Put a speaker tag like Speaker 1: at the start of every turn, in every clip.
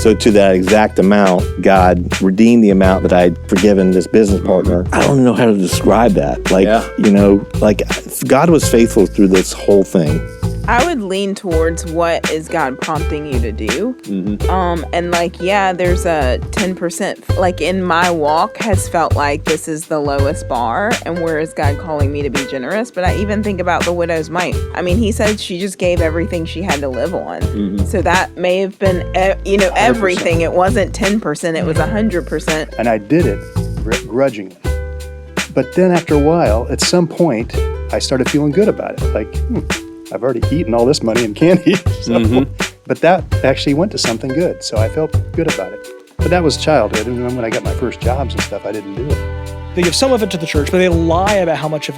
Speaker 1: So to that exact amount, God redeemed the amount that I'd forgiven this business partner. I don't know how to describe that. God was faithful through this whole thing.
Speaker 2: I would lean towards what is God prompting you to do. And there's a 10%, in my walk has felt like this is the lowest bar, and where is God calling me to be generous? But I even think about the widow's mite. I mean, he said she just gave everything she had to live on. So that may have been, everything. It wasn't 10%, it was 100%.
Speaker 3: And I did it grudgingly. But then after a while, at some point, I started feeling good about it. I've already eaten all this money in candy. But that actually went to something good. So I felt good about it. But that was childhood. And then when I got my first jobs and stuff, I didn't do it.
Speaker 4: They give some of it to the church, but they lie about how much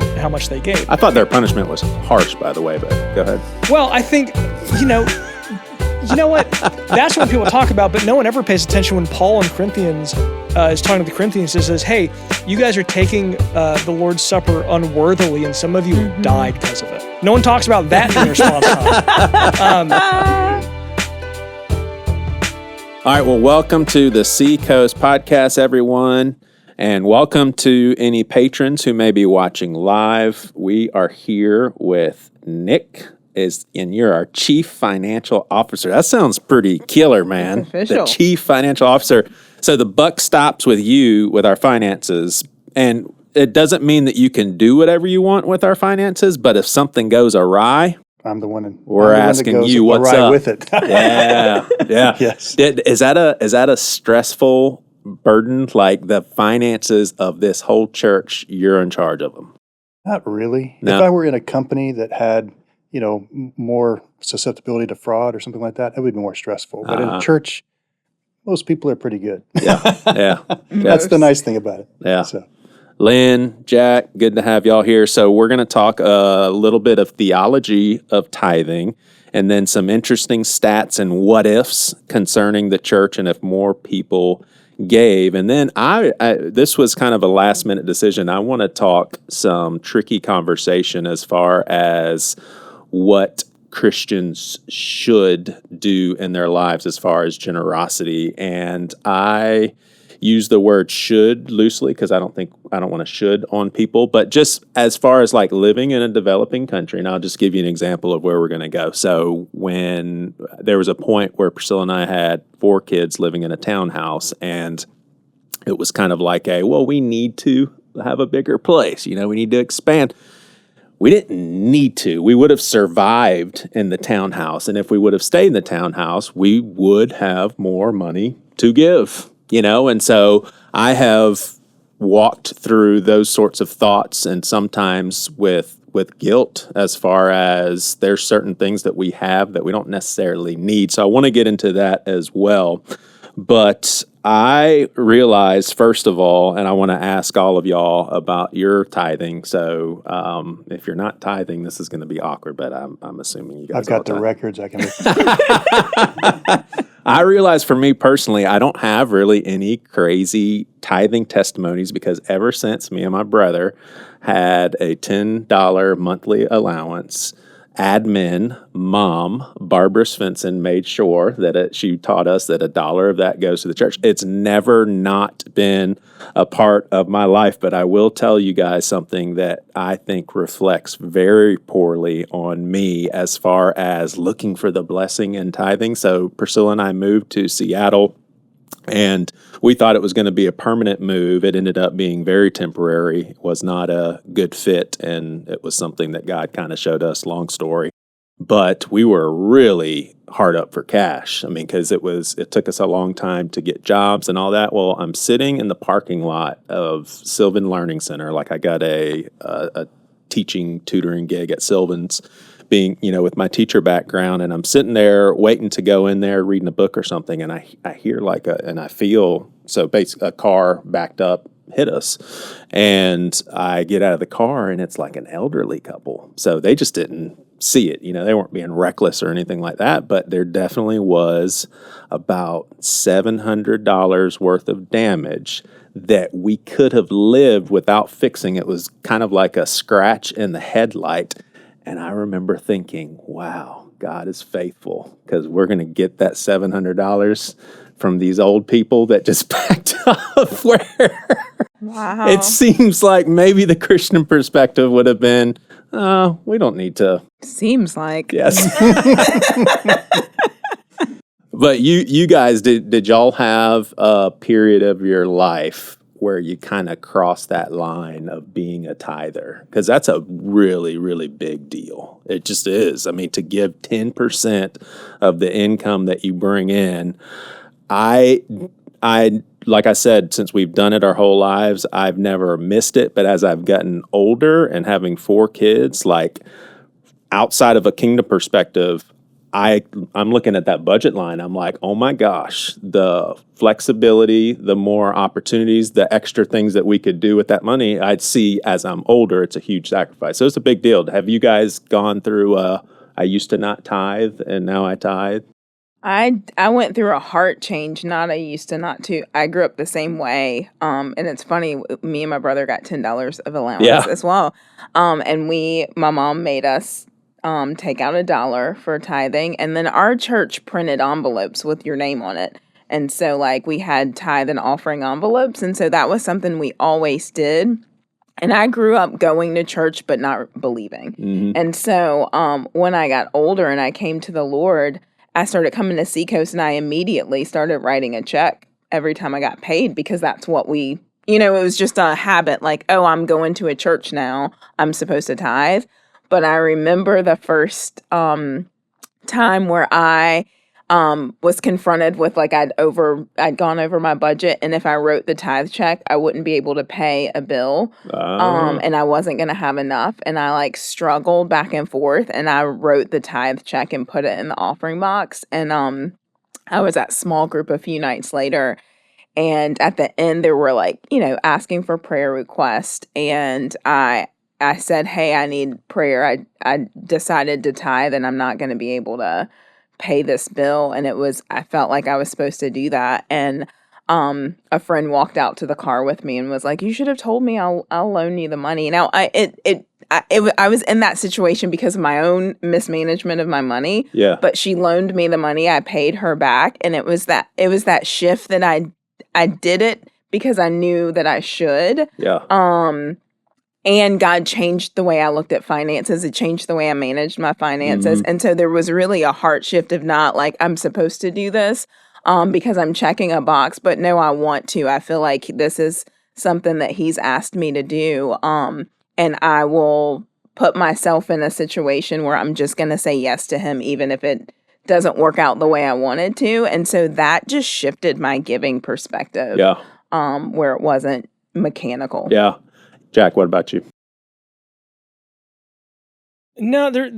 Speaker 4: they gave.
Speaker 5: I thought their punishment was harsh, by the way, but go ahead.
Speaker 4: Well, I think, you know what? That's what people talk about, but no one ever pays attention when Paul in Corinthians is talking to the Corinthians and says, hey, you guys are taking the Lord's Supper unworthily, and some of you died because of it. No one talks about that in response time.
Speaker 5: All right, well, welcome to the Seacoast podcast, everyone, and welcome to any patrons who may be watching live. We are here with Nick, and you're our Chief Financial Officer. That sounds pretty killer, man.
Speaker 2: Official.
Speaker 5: The Chief Financial Officer. So the buck stops with you with our finances, and it doesn't mean that you can do whatever you want with our finances, but if something goes awry,
Speaker 3: I'm the one.
Speaker 5: We're asking you what's up
Speaker 3: with it.
Speaker 5: yeah.
Speaker 3: Yes.
Speaker 5: Is that a stressful burden? Like the finances of this whole church, you're in charge of them?
Speaker 3: Not really.
Speaker 5: No.
Speaker 3: If I were in a company that had, more susceptibility to fraud or something like that, it would be more stressful. But in a church, most people are pretty good.
Speaker 5: Yeah.
Speaker 3: That's the nice thing about it.
Speaker 5: Yeah.
Speaker 3: So.
Speaker 5: Lynn, Jack, good to have y'all here. So we're going to talk a little bit of theology of tithing, and then some interesting stats and what ifs concerning the church and if more people gave. And then this was kind of a last minute decision. I want to talk some tricky conversation as far as what Christians should do in their lives as far as generosity. And I use the word should loosely because I don't want to should on people, but just as far as like living in a developing country, and I'll just give you an example of where we're going to go. So when there was a point where Priscilla and I had 4 kids living in a townhouse, and it was kind of like we need to have a bigger place. We need to expand. We didn't need to. We would have survived in the townhouse. And if we would have stayed in the townhouse, we would have more money to give. And so I have walked through those sorts of thoughts, and sometimes with guilt as far as there's certain things that we have that we don't necessarily need. So I want to get into that as well. But I realized, first of all, and I want to ask all of y'all about your tithing. So if you're not tithing, this is going to be awkward, but I'm assuming you guys
Speaker 3: I've got the records I can make.
Speaker 5: I realize for me personally, I don't have really any crazy tithing testimonies because ever since me and my brother had a $10 monthly allowance, admin mom, Barbara Svendsen, made sure that she taught us that $1 of that goes to the church. It's never not been a part of my life, but I will tell you guys something that I think reflects very poorly on me as far as looking for the blessing in tithing. So Priscilla and I moved to Seattle, and we thought it was going to be a permanent move. It ended up being very temporary. It was not a good fit, and it was something that God kind of showed us, long story. But we were really hard up for cash. I mean, because it took us a long time to get jobs and all that. Well, I'm sitting in the parking lot of Sylvan Learning Center. Like I got a teaching, tutoring gig at Sylvan's, being, with my teacher background, and I'm sitting there waiting to go in there, reading a book or something, and I hear and I feel, so basically a car backed up, hit us, and I get out of the car, and it's like an elderly couple. So they just didn't see it. They weren't being reckless or anything like that, but there definitely was about $700 worth of damage that we could have lived without fixing. It was kind of like a scratch in the headlight. And I remember thinking, wow, God is faithful, because we're going to get that $700 from these old people that just backed up where
Speaker 2: Wow.
Speaker 5: it seems like maybe the Christian perspective would have been, we don't need to.
Speaker 2: Seems like.
Speaker 5: Yes. But you guys, did y'all have a period of your life where you kind of crossed that line of being a tither? Because that's a really, really big deal. It just is. I mean, to give 10% of the income that you bring in, I like I said, since we've done it our whole lives, I've never missed it. But as I've gotten older and having 4 kids, like outside of a kingdom perspective, I'm looking at that budget line. I'm like, oh my gosh, the flexibility, the more opportunities, the extra things that we could do with that money, I'd see as I'm older, it's a huge sacrifice. So it's a big deal. Have you guys gone through, I used to not tithe and now I tithe?
Speaker 2: I went through a heart change, not I used to not to. I grew up the same way. And it's funny, me and my brother got $10 of allowance as well. And my mom made us take out $1 for tithing. And then our church printed envelopes with your name on it. And so like we had tithe and offering envelopes. And so that was something we always did. And I grew up going to church, but not believing. Mm-hmm. And so when I got older and I came to the Lord, I started coming to Seacoast and I immediately started writing a check every time I got paid because that's what it was just a habit. Like, oh, I'm going to a church now. I'm supposed to tithe. But I remember the first time where I was confronted with like I'd gone over my budget, and if I wrote the tithe check, I wouldn't be able to pay a bill, and I wasn't going to have enough, and I like struggled back and forth, and I wrote the tithe check and put it in the offering box, and I was at small group a few nights later, and at the end there were like asking for prayer requests, and I said, hey, I need prayer. I decided to tithe and I'm not going to be able to pay this bill. And I felt like I was supposed to do that. And a friend walked out to the car with me and was like, you should have told me I'll loan you the money. Now, I was in that situation because of my own mismanagement of my money. Yeah. But she loaned me the money. I paid her back. And it was that shift that I did it because I knew that I should. Yeah. And God changed the way I looked at finances. It changed the way I managed my finances. Mm-hmm. And so there was really a heart shift of not like, I'm supposed to do this because I'm checking a box. But no, I want to. I feel like this is something that he's asked me to do. And I will put myself in a situation where I'm just going to say yes to him, even if it doesn't work out the way I wanted to. And so that just shifted my giving perspective. Yeah. Where it wasn't mechanical.
Speaker 5: Yeah. Jack, what about you?
Speaker 4: No, I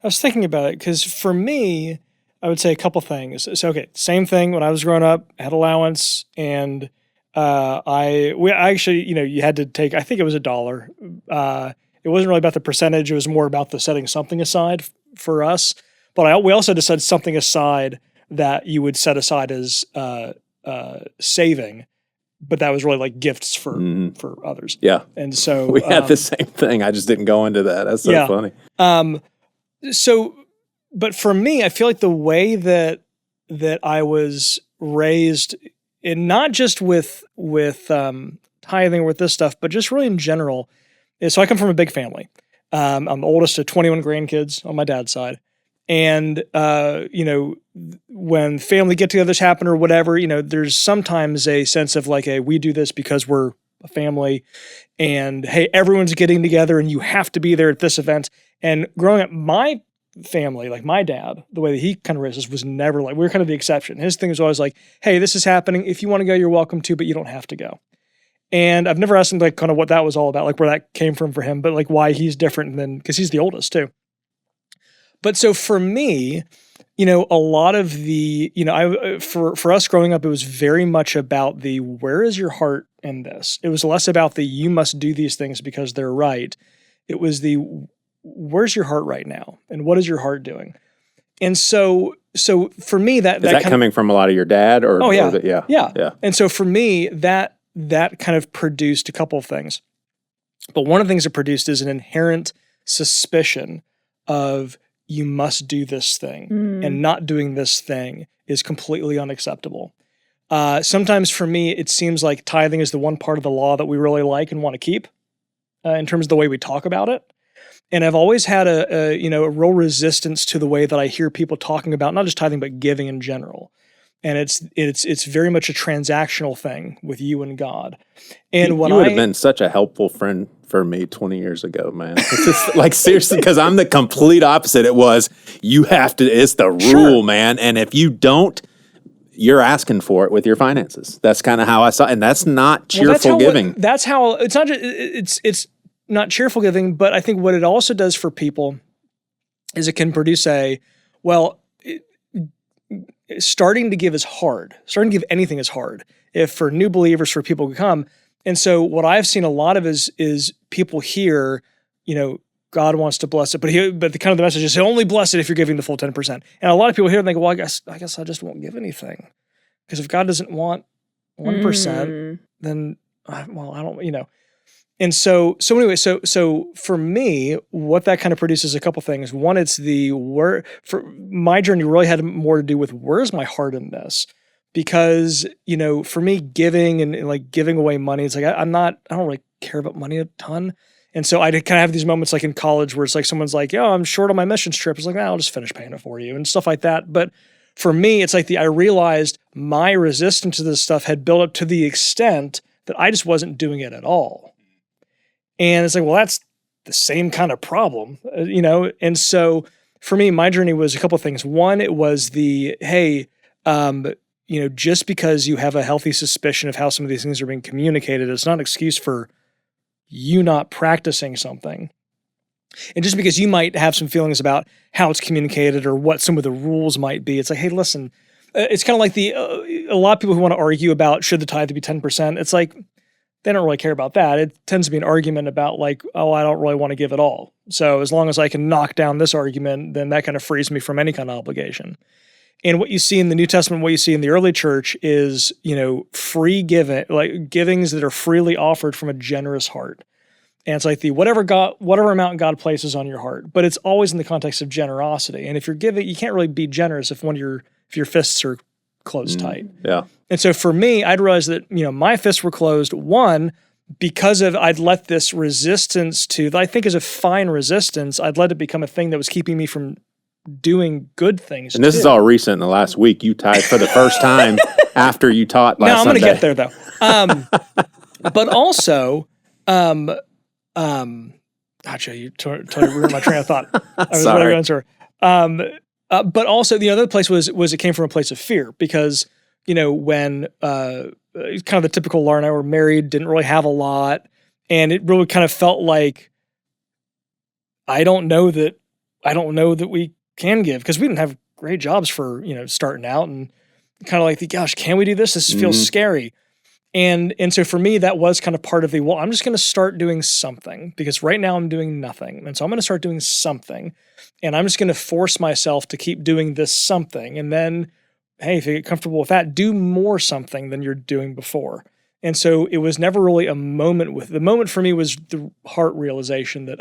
Speaker 4: was thinking about it because for me, I would say a couple things. So, okay, same thing when I was growing up, I had allowance, and I actually, you had to take, I think it was $1. It wasn't really about the percentage, it was more about the setting something aside for us. But we also decided something aside that you would set aside as saving. But that was really like gifts for others. Yeah. And so
Speaker 5: we had the same thing. I just didn't go into that. That's so funny.
Speaker 4: But for me, I feel like the way that I was raised, and not just with tithing or with this stuff, but just really in general, is so I come from a big family. I'm the oldest of 21 grandkids on my dad's side. And, when family get-togethers happen or whatever, there's sometimes a sense of like, we do this because we're a family and, hey, everyone's getting together and you have to be there at this event. And growing up, my family, like my dad, the way that he kind of raised us was never like, we were kind of the exception. His thing was always like, hey, this is happening. If you want to go, you're welcome to, but you don't have to go. And I've never asked him like kind of what that was all about, like where that came from for him, but like why he's different than, because he's the oldest too. But so for me, a lot of the, for us growing up, it was very much about the, where is your heart in this? It was less about the, you must do these things because they're right. It was the, where's your heart right now? And what is your heart doing? And so for me, that
Speaker 5: is that coming from a lot of your dad or?
Speaker 4: Oh yeah.
Speaker 5: Or
Speaker 4: yeah. And so for me, that kind of produced a couple of things. But one of the things it produced is an inherent suspicion of, you must do this thing, and not doing this thing is completely unacceptable. Sometimes for me, it seems like tithing is the one part of the law that we really like and want to keep in terms of the way we talk about it. And I've always had a real resistance to the way that I hear people talking about not just tithing, but giving in general. And it's very much a transactional thing with you and God. And
Speaker 5: you would have been such a helpful friend for me 20 years ago, man. It's just like seriously, because I'm the complete opposite. It was you have to. It's the rule, man. And if you don't, you're asking for it with your finances. That's kind of how I saw it. And that's not cheerful giving.
Speaker 4: That's how it's not just, it's not cheerful giving, but I think what it also does for people is it can produce starting to give is hard. Starting to give anything is hard. If for new believers, for people who come. And so what I've seen a lot of is people hear, God wants to bless it, but the kind of the message is only bless it if you're giving the full 10%. And a lot of people hear and they go, well, I guess I just won't give anything. Because if God doesn't want 1%, then, I don't, And so anyway, so for me, what that kind of produces a couple things. One, it's for my journey really had more to do with where's my heart in this? Because, for me, giving and like giving away money, it's like, I don't really care about money a ton. And so I kind of have these moments like in college where it's like someone's like, I'm short on my missions trip. It's like, I'll just finish paying it for you and stuff like that. But for me, it's like I realized my resistance to this stuff had built up to the extent that I just wasn't doing it at all. And it's like, well, that's the same kind of problem, And so for me, my journey was a couple of things. One, it was just because you have a healthy suspicion of how some of these things are being communicated, it's not an excuse for you not practicing something. And just because you might have some feelings about how it's communicated or what some of the rules might be, it's like, hey, listen, it's kind of like a lot of people who want to argue about should the tithe be 10%. It's like, they don't really care about that. It tends to be an argument about like, oh, I don't really want to give it all. So as long as I can knock down this argument, then that kind of frees me from any kind of obligation. And what you see in the New Testament, what you see in the early church is, free giving, like givings that are freely offered from a generous heart. And it's like whatever amount God places on your heart, but it's always in the context of generosity. And if you're giving, you can't really be generous if your fists are closed tight.
Speaker 5: Yeah.
Speaker 4: And so for me, I'd realized that, my fists were closed, one, because I'd let this resistance that I think is a fine resistance, I'd let it become a thing that was keeping me from doing good things.
Speaker 5: And this is all recent in the last week. You tithed for the first time after you taught last Sunday.
Speaker 4: I'm going to get there though. But also, Joe, you totally ruined my train of thought. I was
Speaker 5: Sorry.
Speaker 4: Really answer. But also the other place was it came from a place of fear because, when kind of the typical Laura and I were married, didn't really have a lot. And it really kind of felt like, I don't know that we can give because we didn't have great jobs for, starting out and kind of like gosh, can we do this? This feels scary. And so for me, that was kind of part of I'm just going to start doing something because right now I'm doing nothing. And so I'm going to start doing something and I'm just going to force myself to keep doing this something. And then, hey, if you get comfortable with that, do more something than you're doing before. And so it was never really a moment the moment for me was the heart realization that,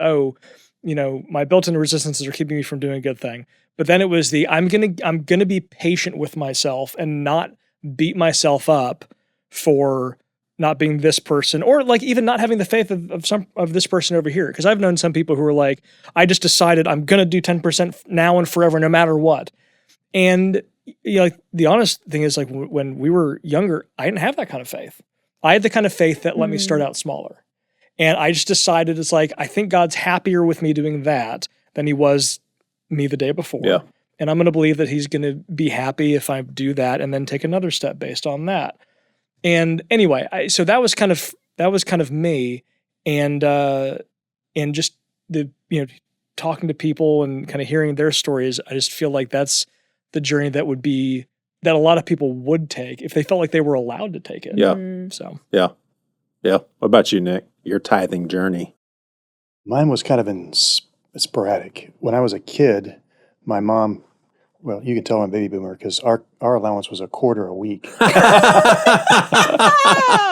Speaker 4: my built-in resistances are keeping me from doing a good thing. But then it was I'm gonna be patient with myself and not beat myself up for not being this person, or like even not having the faith of this person over here. Because I've known some people who are like, I just decided I'm gonna do 10% now and forever, no matter what. And the honest thing is, like when we were younger, I didn't have that kind of faith. I had the kind of faith that let me start out smaller. And I just decided it's like, I think God's happier with me doing that than he was me the day before. Yeah. And I'm going to believe that he's going to be happy if I do that and then take another step based on that. And anyway, so that was kind of me. And just talking to people and kind of hearing their stories, I just feel like that's the journey that a lot of people would take if they felt like they were allowed to take it.
Speaker 5: Yeah.
Speaker 4: So.
Speaker 5: Yeah. Yeah. What about you, Nick? Your tithing journey?
Speaker 3: Mine was kind of sporadic. When I was a kid, my mom, well, you can tell I'm a baby boomer because our allowance was $0.25 a week.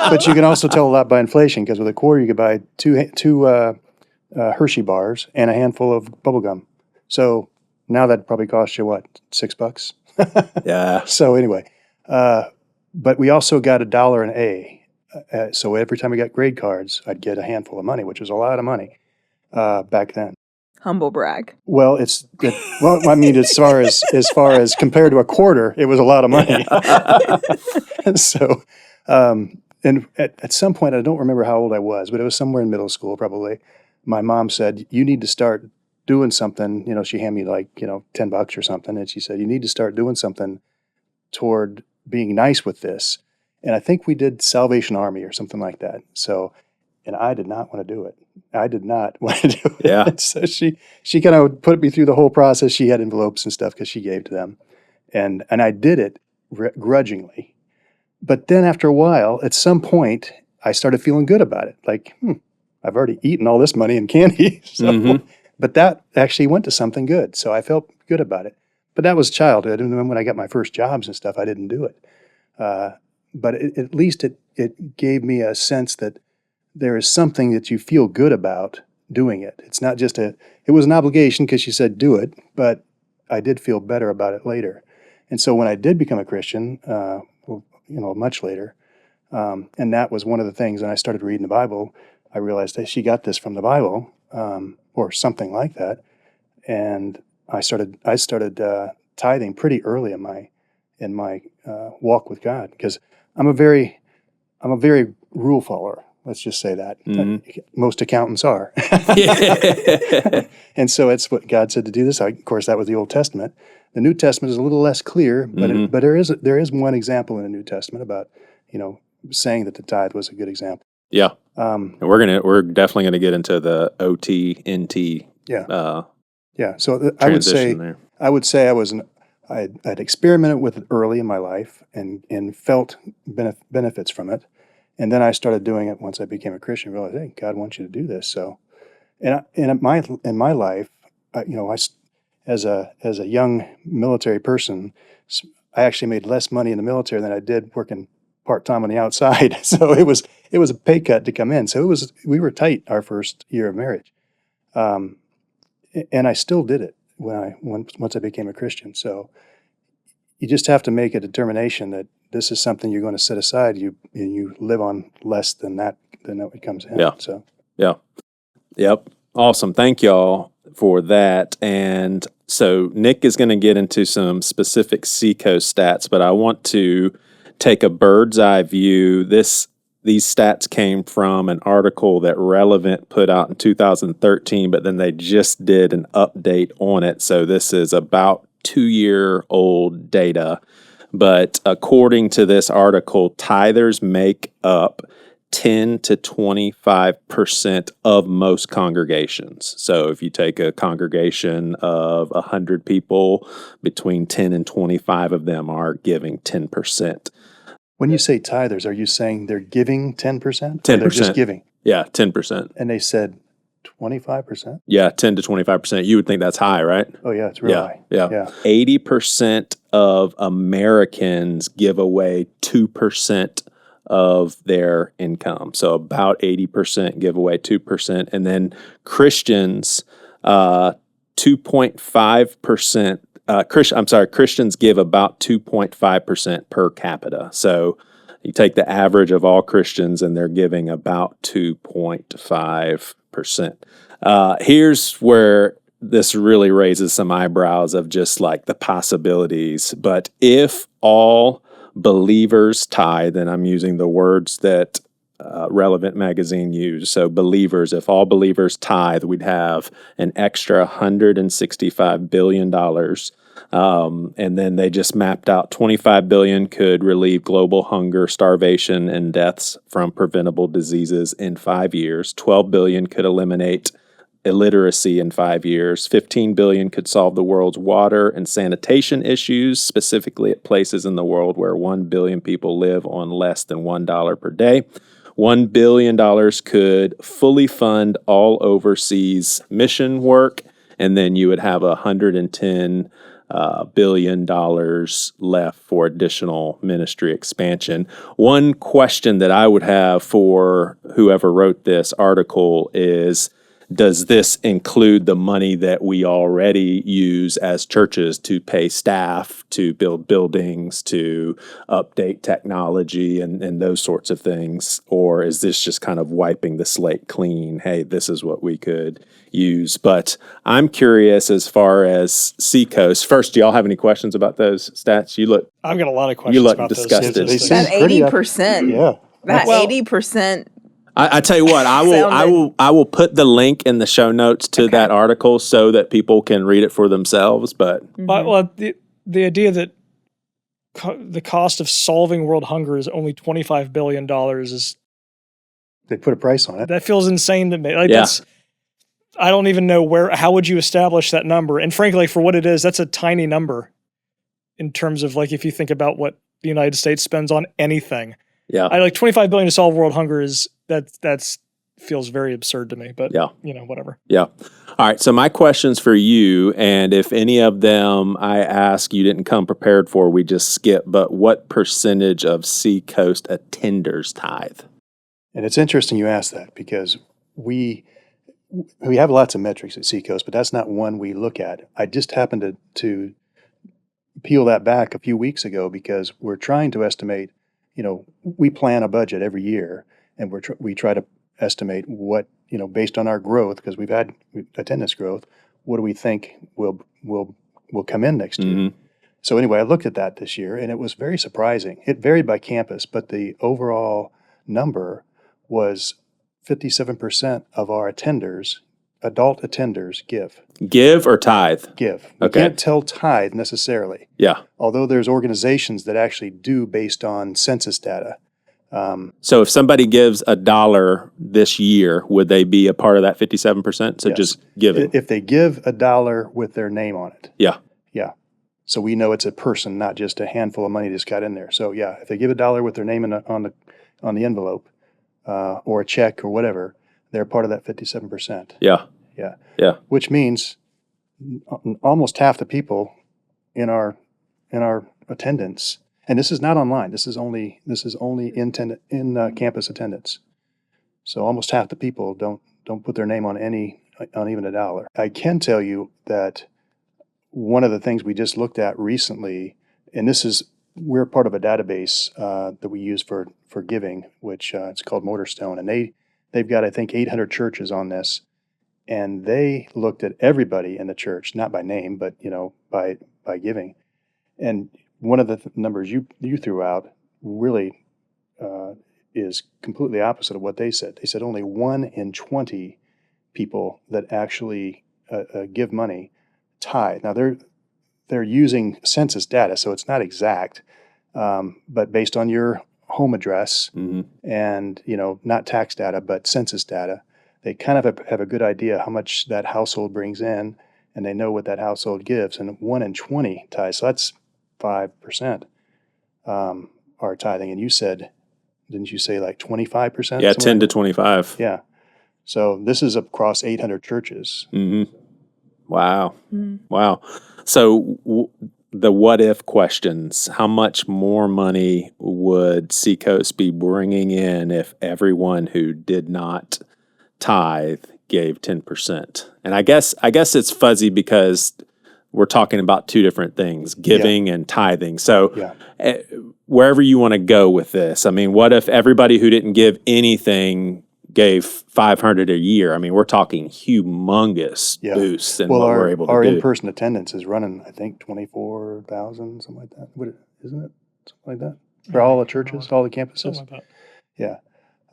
Speaker 3: But you can also tell a lot by inflation because with $0.25 you could buy two Hershey bars and a handful of bubble gum. So Now that'd probably cost you what, $6?
Speaker 5: Yeah.
Speaker 3: So anyway, but we also got $1 an A. So every time we got grade cards, I'd get a handful of money, which was a lot of money back then.
Speaker 2: Humble brag.
Speaker 3: Well, well, I mean, as far as compared to a quarter, it was a lot of money. So, and at some point, I don't remember how old I was, but it was somewhere in middle school probably. My mom said, "You need to start doing something." She handed me like $10 or something, and she said, "You need to start doing something toward being nice with this." And I think we did Salvation Army or something like that. So, and I did not want to do it. I did not want to do it.
Speaker 5: Yeah.
Speaker 3: So she kind of put me through the whole process. She had envelopes and stuff because she gave to them. And I did it grudgingly. But then after a while, at some point, I started feeling good about it. Like, I've already eaten all this money in candy. So, But that actually went to something good. So I felt good about it. But that was childhood. And then when I got my first jobs and stuff, I didn't do it. But at least it gave me a sense that there is something that you feel good about doing it. It's not just it was an obligation because she said do it, but I did feel better about it later. And so when I did become a Christian, much later, and that was one of the things, and I started reading the Bible, I realized that she got this from the Bible, or something like that. And I started tithing pretty early in my walk with God, because I'm a very rule follower. Let's just say that. Most accountants are. And so it's what God said to do this. Of course, that was the Old Testament. The New Testament is a little less clear, but there is one example in the New Testament about saying that the tithe was a good example.
Speaker 5: Yeah. And we're definitely gonna get into the OT NT.
Speaker 3: Yeah. So
Speaker 5: there.
Speaker 3: I would say I'd experimented with it early in my life and felt benefits from it. And then I started doing it once I became a Christian. Realized, hey, God wants you to do this. So, and in my life, as a young military person, I actually made less money in the military than I did working part-time on the outside. So it was a pay cut to come in. So we were tight our first year of marriage, and I still did it once I became a Christian. So you just have to make a determination that this is something you're going to set aside. You live on less than that comes in.
Speaker 5: Yeah.
Speaker 3: So
Speaker 5: yeah. Yep. Awesome. Thank y'all for that. And so Nick is going to get into some specific Seacoast stats, but I want to take a bird's eye view. These stats came from an article that Relevant put out in 2013, but then they just did an update on it. So this is about 2-year-old data. But according to this article, tithers make up 10 to 25% of most congregations. So if you take a congregation of 100 people, between 10 and 25 of them are giving 10%.
Speaker 3: when you say tithers, are you saying they're giving 10%?
Speaker 5: 10%.
Speaker 3: They're just giving.
Speaker 5: Yeah, 10%.
Speaker 3: And they said 25%?
Speaker 5: Yeah, 10 to 25%. You would think that's high, right?
Speaker 3: Oh, yeah, it's real high.
Speaker 5: Yeah. 80% of Americans give away 2% of their income. So about 80% give away 2%. And then Christians, 2.5%. Christians give about 2.5% per capita. So you take the average of all Christians, and they're giving about 2.5%. Here's where this really raises some eyebrows of just like the possibilities. But if all believers tithe, and I'm using the words that Relevant magazine used, so believers, if all believers tithe, we'd have an extra $165 billion. And then they just mapped out $25 billion could relieve global hunger, starvation, and deaths from preventable diseases in 5 years. $12 billion could eliminate illiteracy in 5 years. $15 billion could solve the world's water and sanitation issues, specifically at places in the world where 1 billion people live on less than $1 per day. $1 billion could fully fund all overseas mission work, and then you would have $110 billion left for additional ministry expansion. One question that I would have for whoever wrote this article is, does this include the money that we already use as churches to pay staff, to build buildings, to update technology and those sorts of things? Or is this just kind of wiping the slate clean? Hey, this is what we could use. But I'm curious as far as Seacoast. First, do y'all have any questions about those stats?
Speaker 4: I've got a lot of questions
Speaker 5: You look
Speaker 4: about
Speaker 5: disgusted.
Speaker 4: those
Speaker 2: That
Speaker 3: Seems pretty
Speaker 2: 80%.
Speaker 3: Yeah.
Speaker 2: That
Speaker 4: Well-
Speaker 2: 80%.
Speaker 5: I tell you what, I will put the link in the show notes to that article so that people can read it for themselves. But
Speaker 4: Well, the idea that the cost of solving world hunger is only $25 billion is
Speaker 3: They put a price on it.
Speaker 4: that feels insane to me. Like
Speaker 5: Yeah.
Speaker 4: I don't even know how would you establish that number? And frankly, for what it is, that's a tiny number in terms of like if you think about what the United States spends on anything.
Speaker 5: yeah,
Speaker 4: I like $25 billion to solve world hunger is that's feels very absurd to me. But
Speaker 5: Yeah.
Speaker 4: Whatever.
Speaker 5: yeah. All right. So my questions for you, and if any of them I ask you didn't come prepared for, we just skip. But what percentage of Seacoast attenders tithe?
Speaker 3: And it's interesting you ask that because we have lots of metrics at Seacoast, but that's not one we look at. I just happened to peel that back a few weeks ago because we're trying to estimate, we plan a budget every year and we try to estimate what, based on our growth, because we've had attendance growth, what do we think will come in next year?
Speaker 5: Mm-hmm.
Speaker 3: So anyway, I looked at that this year and it was very surprising. It varied by campus, but the overall number was 57% of our adult attenders give.
Speaker 5: Give or tithe?
Speaker 3: Give. We
Speaker 5: Okay.
Speaker 3: can't tell tithe necessarily,
Speaker 5: Yeah.
Speaker 3: although there's organizations that actually do based on census data.
Speaker 5: So if somebody gives $1 this year, would they be a part of that 57%? So
Speaker 3: Yes.
Speaker 5: just giving.
Speaker 3: If they give $1 with their name on it,
Speaker 5: Yeah.
Speaker 3: yeah. So we know it's a person, not just a handful of money just got in there. So yeah, if they give $1 with their name on the envelope or a check or whatever, they're part of that 57%.
Speaker 5: Yeah.
Speaker 3: Yeah.
Speaker 5: Yeah.
Speaker 3: Which means almost half the people in our attendance, and this is not online. This is only in campus attendance. So almost half the people don't put their name on even $1. I can tell you that one of the things we just looked at recently, and we're part of a database that we use for giving, which it's called Motorstone, and they've got I think 800 churches on this. And they looked at everybody in the church, not by name, but by giving. And one of the numbers you threw out really is completely opposite of what they said. They said only 1 in 20 people that actually give money tithe. Now they're using census data, so it's not exact, but based on your home address and not tax data, but census data. They kind of have a good idea how much that household brings in, and they know what that household gives. And 1 in 20 tithes, so that's 5% are tithing. And didn't you say like 25%?
Speaker 5: Yeah, 10 to 25.
Speaker 3: Yeah. So this is across 800 churches.
Speaker 5: Mm-hmm. Wow. Wow. So the what if questions, how much more money would Seacoast be bringing in if everyone who did not tithe gave 10%? And I guess it's fuzzy because we're talking about two different things, giving and tithing. So wherever you want to go with this, I mean, what if everybody who didn't give anything gave $500 a year? I mean, we're talking humongous boosts in what we're able to do.
Speaker 3: Our in-person attendance is running, I think, 24,000, something like that. Isn't it? Something like that? For all the churches, all the campuses?
Speaker 4: Something like that.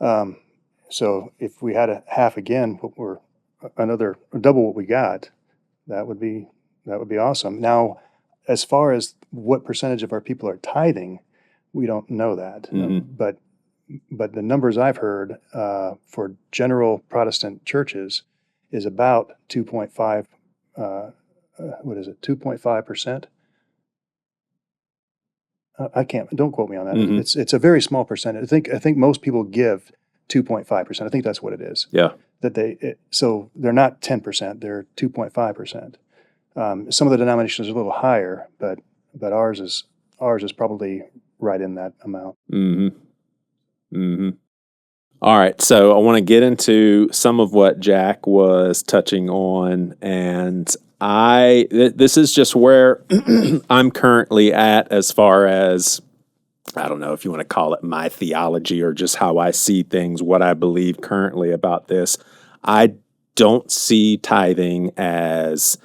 Speaker 3: Yeah. So if we had a half again, double what we got, that would be awesome. Now, as far as what percentage of our people are tithing, we don't know that. But the numbers I've heard for general Protestant churches is about 2.5. What is it? 2.5%. I can't. Don't quote me on that. It's a very small percentage. I think most people give 2.5%. I think that's what it is.
Speaker 5: Yeah.
Speaker 3: So they're not 10%. They're 2.5%. Some of the denominations are a little higher, but ours is probably right in that amount.
Speaker 5: All right, so I want to get into some of what Jack was touching on, and this is just where I'm currently at as far as, I don't know if you want to call it my theology or just how I see things, what I believe currently about this. I don't see tithing as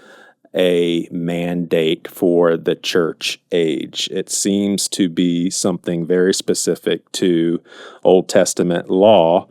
Speaker 5: a mandate for the church age. It seems to be something very specific to Old Testament law.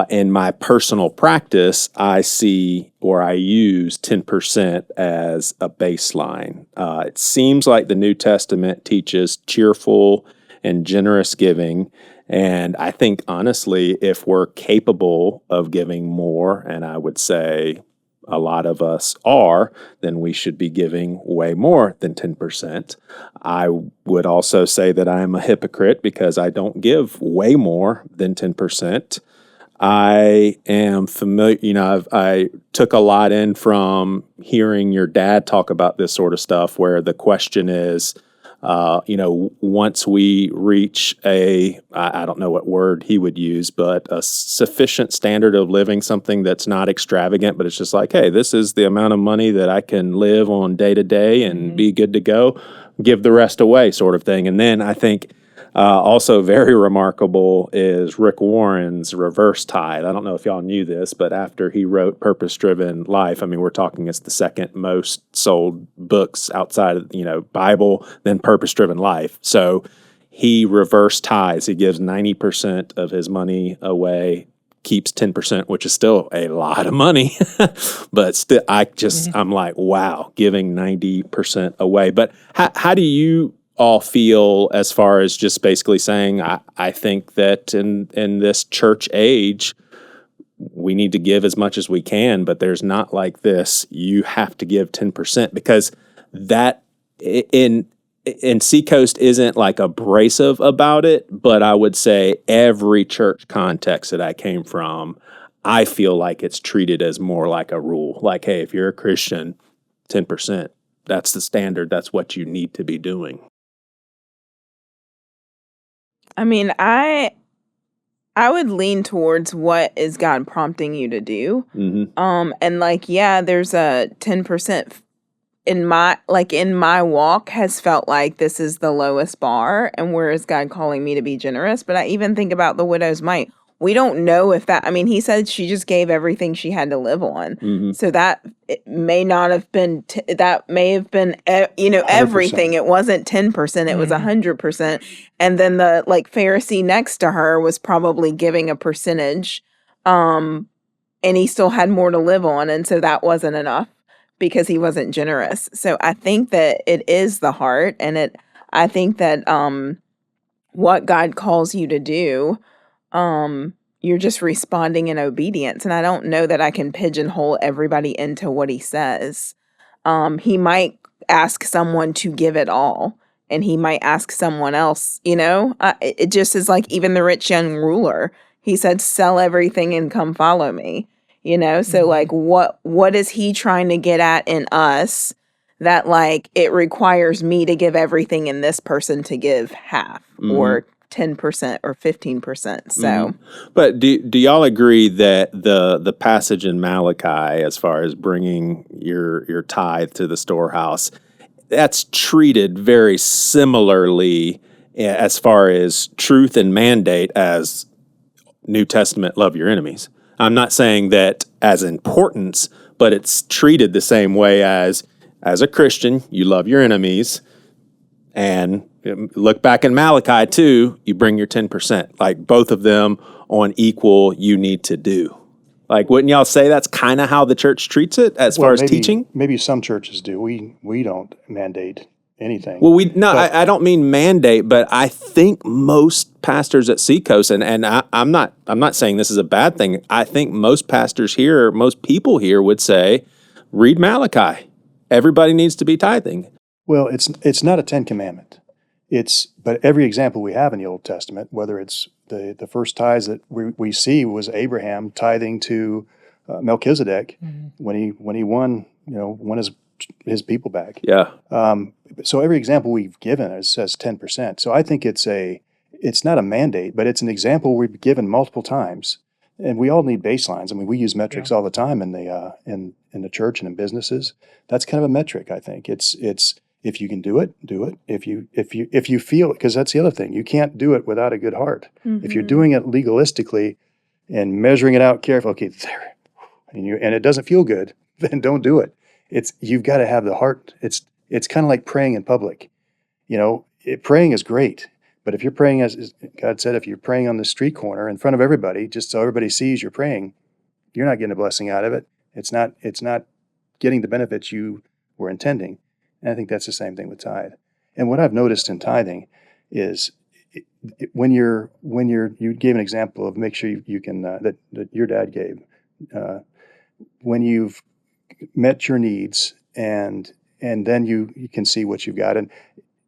Speaker 5: In my personal practice, I see or I use 10% as a baseline. It seems like the New Testament teaches cheerful and generous giving. And I think, honestly, if we're capable of giving more, and I would say a lot of us are, then we should be giving way more than 10%. I would also say that I am a hypocrite because I don't give way more than 10%. I am familiar, I took a lot in from hearing your dad talk about this sort of stuff, where the question is, once we reach I don't know what word he would use, but a sufficient standard of living, something that's not extravagant, but it's just like, hey, this is the amount of money that I can live on day to day and be good to go, give the rest away sort of thing. And then I think also very remarkable is Rick Warren's reverse tithe. I don't know if y'all knew this, but after he wrote Purpose Driven Life, I mean, we're talking it's the second most sold books outside of, Bible, then Purpose Driven Life. So he reverse tithes. He gives 90% of his money away, keeps 10%, which is still a lot of money. But still, I'm like, wow, giving 90% away. But how do you all feel as far as just basically saying, I think that in this church age, we need to give as much as we can, but there's not like this, you have to give 10%, because that in Seacoast isn't like abrasive about it, but I would say every church context that I came from, I feel like it's treated as more like a rule. Like, hey, if you're a Christian, 10%, that's the standard. That's what you need to be doing.
Speaker 2: I mean, I would lean towards what is God prompting you to do.
Speaker 5: Mm-hmm.
Speaker 2: And there's a 10% in my walk has felt like this is the lowest bar, and where is God calling me to be generous? But I even think about the widow's mite. We don't know if he said she just gave everything she had to live on. Mm-hmm. So that it may not have been, that may have been, 100%. Everything. It wasn't 10%, it was 100%. And then the Pharisee next to her was probably giving a percentage, and he still had more to live on. And so that wasn't enough because he wasn't generous. So I think that it is the heart, and I think that what God calls you to do, you're just responding in obedience. And I don't know that I can pigeonhole everybody into what he says. He might ask someone to give it all, and he might ask someone else, it just is like even the rich young ruler. He said, sell everything and come follow me, So what is he trying to get at in us that it requires me to give everything and this person to give half or 10% or 15%. So,
Speaker 5: but do y'all agree that the passage in Malachi, as far as bringing your tithe to the storehouse, that's treated very similarly as far as truth and mandate as New Testament love your enemies? I'm not saying that as importance, but it's treated the same way as a Christian, you love your enemies. And look back in Malachi too, you bring your 10%, like both of them on equal, you need to do. Like, wouldn't y'all say that's kind of how the church treats it as far as teaching?
Speaker 3: Maybe some churches do. We don't mandate anything.
Speaker 5: Well, I don't mean mandate, but I think most pastors at Seacoast, and I'm not saying this is a bad thing. I think most pastors here, most people here would say, read Malachi. Everybody needs to be tithing.
Speaker 3: Well, it's not a 10 commandment. But every example we have in the Old Testament, whether it's the first tithes that we see was Abraham tithing to Melchizedek when he won his people back.
Speaker 5: Yeah.
Speaker 3: So every example we've given says 10%. So I think it's it's not a mandate, but it's an example we've given multiple times. And we all need baselines. I mean, we use metrics all the time in the church and in businesses. That's kind of a metric, I think. It's if you can do it, do it. If you feel, because that's the other thing, you can't do it without a good heart.
Speaker 2: Mm-hmm.
Speaker 3: If you're doing it legalistically and measuring it out carefully, okay, there, and it doesn't feel good, then don't do it. You've got to have the heart. It's kind of like praying in public. Praying is great. But if you're praying, as God said, if you're praying on the street corner in front of everybody, just so everybody sees you're praying, you're not getting a blessing out of it. It's not getting the benefits you were intending. And I think that's the same thing with tithe. And what I've noticed in tithing is when you gave an example of make sure you can that your dad gave when you've met your needs and then you can see what you've got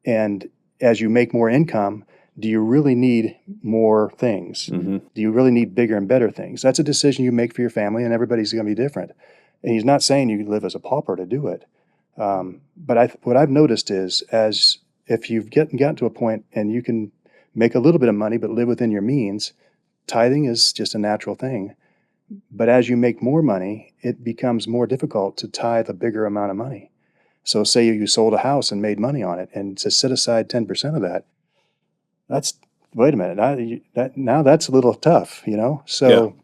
Speaker 3: and as you make more income, do you really need more things?
Speaker 5: Mm-hmm.
Speaker 3: Do you really need bigger and better things? That's a decision you make for your family, and everybody's going to be different. And he's not saying you live as a pauper to do it. But what I've noticed is, as if you've gotten to a point and you can make a little bit of money but live within your means, tithing is just a natural thing. But as you make more money, it becomes more difficult to tithe a bigger amount of money. So say you sold a house and made money on it, and to set aside 10% of that, wait a minute, now that's a little tough, So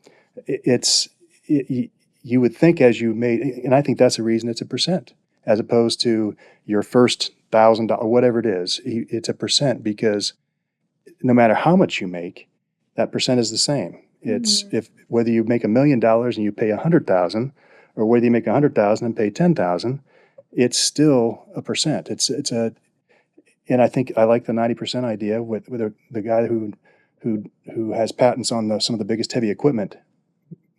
Speaker 3: you would think as you made, and I think that's the reason it's a percent, as opposed to your first $1,000, whatever it is, it's a percent because no matter how much you make, that percent is the same. It's whether you make $1 million and you pay $100,000, or whether you make $100,000 and pay $10,000. It's still a percent. And I think I like the 90% idea with the guy who has patents on some of the biggest heavy equipment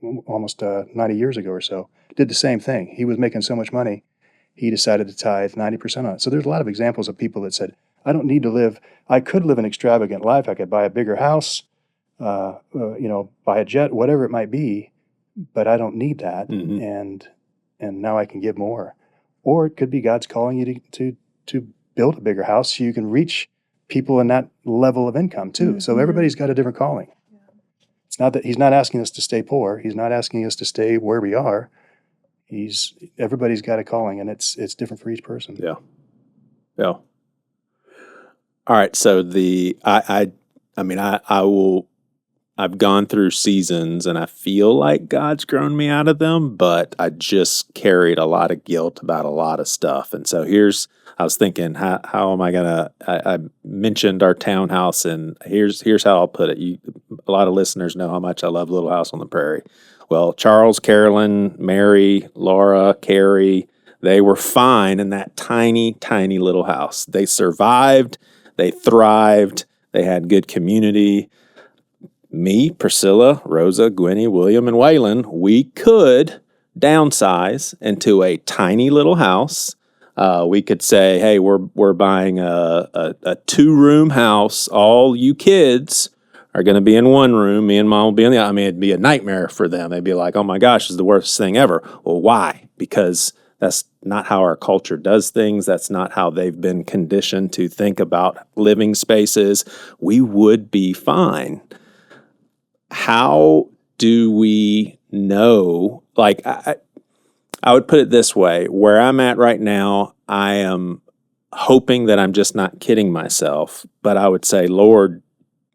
Speaker 3: almost 90 years ago or so, did the same thing. He was making so much money, he decided to tithe 90% on it. So there's a lot of examples of people that said, I could live an extravagant life. I could buy a bigger house, buy a jet, whatever it might be, but I don't need that.
Speaker 5: Mm-hmm.
Speaker 3: And now I can give more. Or it could be God's calling you to build a bigger house so you can reach people in that level of income too. Mm-hmm. So everybody's got a different calling. Yeah. It's not that he's not asking us to stay poor. He's not asking us to stay where we are. Everybody's got a calling, and it's different for each person.
Speaker 5: Yeah. Yeah. All right. So I've gone through seasons and I feel like God's grown me out of them, but I just carried a lot of guilt about a lot of stuff. And so I was thinking, how am I I mentioned our townhouse, and here's how I'll put it. A lot of listeners know how much I love Little House on the Prairie. Well, Charles, Carolyn, Mary, Laura, Carrie, they were fine in that tiny, tiny little house. They survived, they thrived, they had good community. Me, Priscilla, Rosa, Gwenny, William, and Waylon, we could downsize into a tiny little house. We could say, hey, we're buying a 2-room house. All you kids are going to be in one room. Me and Mom will be in the other. I mean, it'd be a nightmare for them. They'd be like, oh my gosh, this is the worst thing ever. Well, why? Because that's not how our culture does things. That's not how they've been conditioned to think about living spaces. We would be fine. How do we know? Like, I would put it this way. Where I'm at right now, I am hoping that I'm just not kidding myself. But I would say, Lord,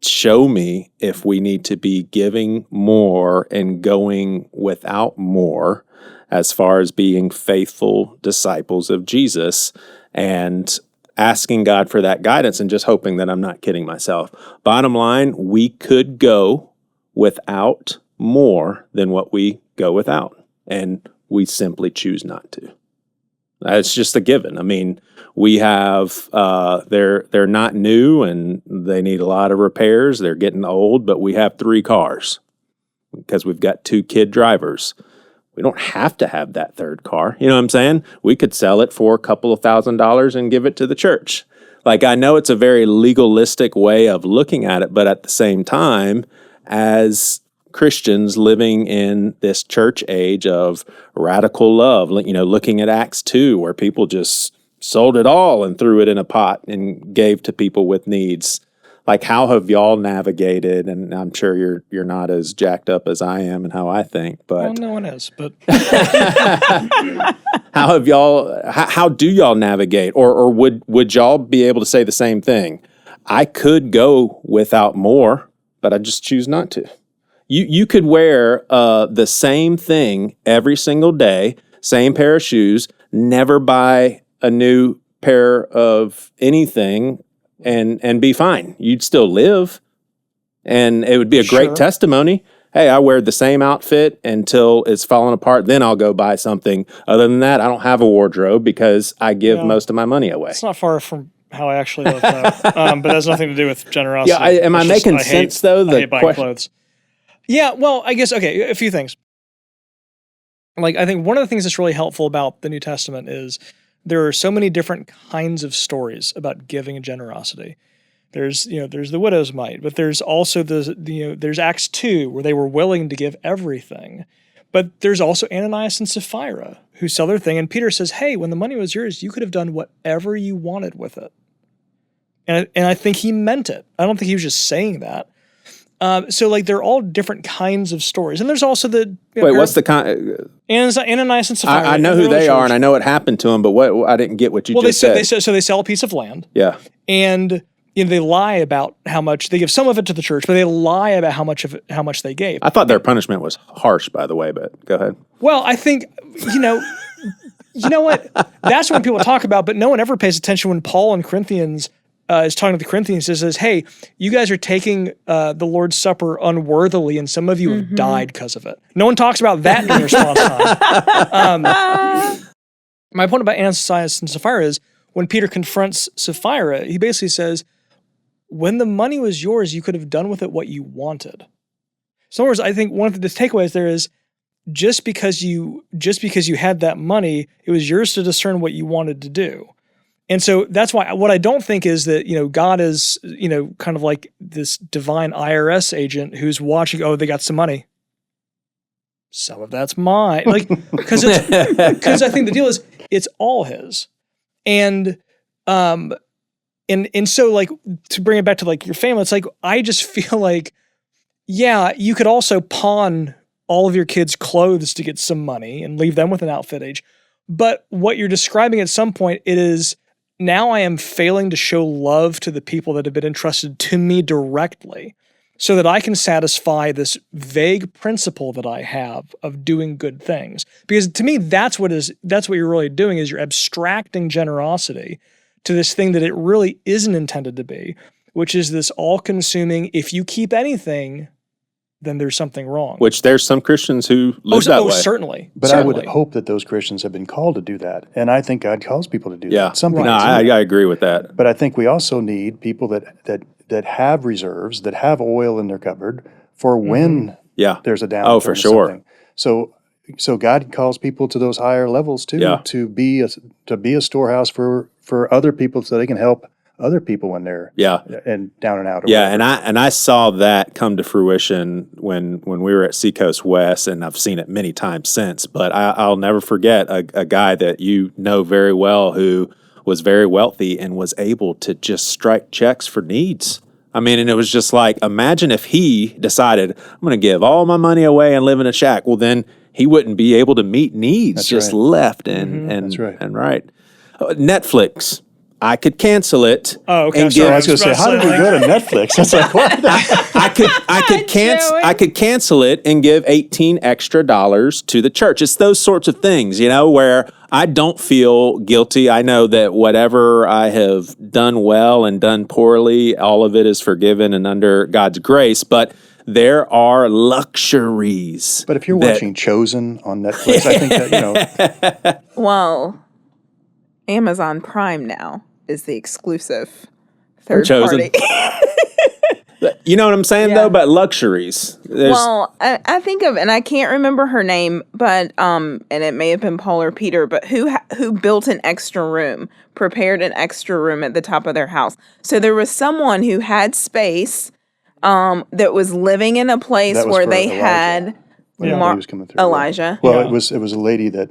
Speaker 5: show me if we need to be giving more and going without more as far as being faithful disciples of Jesus, and asking God for that guidance and just hoping that I'm not kidding myself. Bottom line, we could go without more than what we go without, and we simply choose not to. It's just a given. I mean, we have they're not new and they need a lot of repairs. They're getting old, but we have 3 cars because we've got 2 kid drivers. We don't have to have that 3rd car. You know what I'm saying? We could sell it for a couple of $1,000s and give it to the church. Like, I know it's a very legalistic way of looking at it, but at the same time, as Christians living in this church age of radical love, looking at Acts 2, where people just sold it all and threw it in a pot and gave to people with needs. Like, how have y'all navigated? And I'm sure you're not as jacked up as I am and how I think, but
Speaker 4: Well, no one is. But
Speaker 5: how do y'all navigate, or would y'all be able to say the same thing? I could go without more, but I just choose not to. You could wear the same thing every single day, same pair of shoes, never buy a new pair of anything, and be fine. You'd still live, and it would be a great testimony. Hey, I wear the same outfit until it's falling apart. Then I'll go buy something. Other than that, I don't have a wardrobe because I give most of my money away.
Speaker 4: It's not far from how I actually live, though. But it has nothing to do with generosity.
Speaker 5: Yeah, am I making sense, though?
Speaker 4: I hate buying clothes. Yeah, well, I guess, okay, a few things. Like, I think one of the things that's really helpful about the New Testament is there are so many different kinds of stories about giving and generosity. There's the widow's mite, but there's also there's Acts 2 where they were willing to give everything. But there's also Ananias and Sapphira who sell their thing, and Peter says, hey, when the money was yours, you could have done whatever you wanted with it. And I think he meant it. I don't think he was just saying that. So, like, they're all different kinds of stories. And there's also the...
Speaker 5: Wait, what's the kind...
Speaker 4: Ananias and Sapphira.
Speaker 5: I know who they are, and I know what happened to them, but I didn't get what you just said.
Speaker 4: So they sell a piece of land.
Speaker 5: Yeah.
Speaker 4: And they lie about how much... They give some of it to the church, but they lie about how much they gave.
Speaker 5: I thought their punishment was harsh, by the way, but go ahead.
Speaker 4: Well, I think, you know what? That's what people talk about, but no one ever pays attention when Paul in Corinthians... is talking to the Corinthians, says, hey, you guys are taking the Lord's Supper unworthily, and some of you have died because of it. No one talks about that in response time. My point about Ananias and Sapphira is when Peter confronts Sapphira, he basically says, when the money was yours, you could have done with it what you wanted. So in other words, I think one of the takeaways there is just because you had that money, it was yours to discern what you wanted to do. And so that's why what I don't think is that, God is, kind of like this divine IRS agent who's watching, oh, they got some money. Some of that's mine. Like, because I think the deal is it's all his. And so, like, to bring it back to, like, your family, it's like, I just feel like, yeah, you could also pawn all of your kids' clothes to get some money and leave them with an outfit age. But what you're describing at some point, it is, now I am failing to show love to the people that have been entrusted to me directly so that I can satisfy this vague principle that I have of doing good things. Because to me, that's what you're really doing, is you're abstracting generosity to this thing that it really isn't intended to be, which is this all-consuming, if you keep anything, then there's something wrong.
Speaker 5: Which there's some Christians who live that way.
Speaker 4: Certainly.
Speaker 3: But I would hope that those Christians have been called to do that. And I think God calls people to do that. Some people
Speaker 5: I agree with that.
Speaker 3: But I think we also need people that have reserves, that have oil in their cupboard for when there's a downturn.
Speaker 5: Oh, for sure.
Speaker 3: So God calls people to those higher levels too, to be a storehouse for other people so they can help other people when they're and down and out.
Speaker 5: And I saw that come to fruition when we were at Seacoast West, and I've seen it many times since. But I'll never forget a guy that you know very well who was very wealthy and was able to just strike checks for needs. I mean, and it was just like, imagine if he decided, I'm going to give all my money away and live in a shack. Well, then he wouldn't be able to meet needs left and right. Netflix. I could cancel it.
Speaker 4: Oh, okay.
Speaker 3: I was going to say, how did we go to Netflix? That's like, what?
Speaker 5: I could cancel it and give $18 extra to the church. It's those sorts of things, where I don't feel guilty. I know that whatever I have done well and done poorly, all of it is forgiven and under God's grace. But there are luxuries.
Speaker 3: But if you're watching Chosen on Netflix, I think that,
Speaker 2: Well, Amazon Prime now is the exclusive third party.
Speaker 5: You know what I'm saying, though, about luxuries.
Speaker 2: Well, I think of, and I can't remember her name, but and it may have been Paul or Peter, but who built an extra room, prepared an extra room at the top of their house. So there was someone who had space that was living in a place where they had
Speaker 3: Elijah.
Speaker 2: Elijah.
Speaker 3: Well, it was a lady that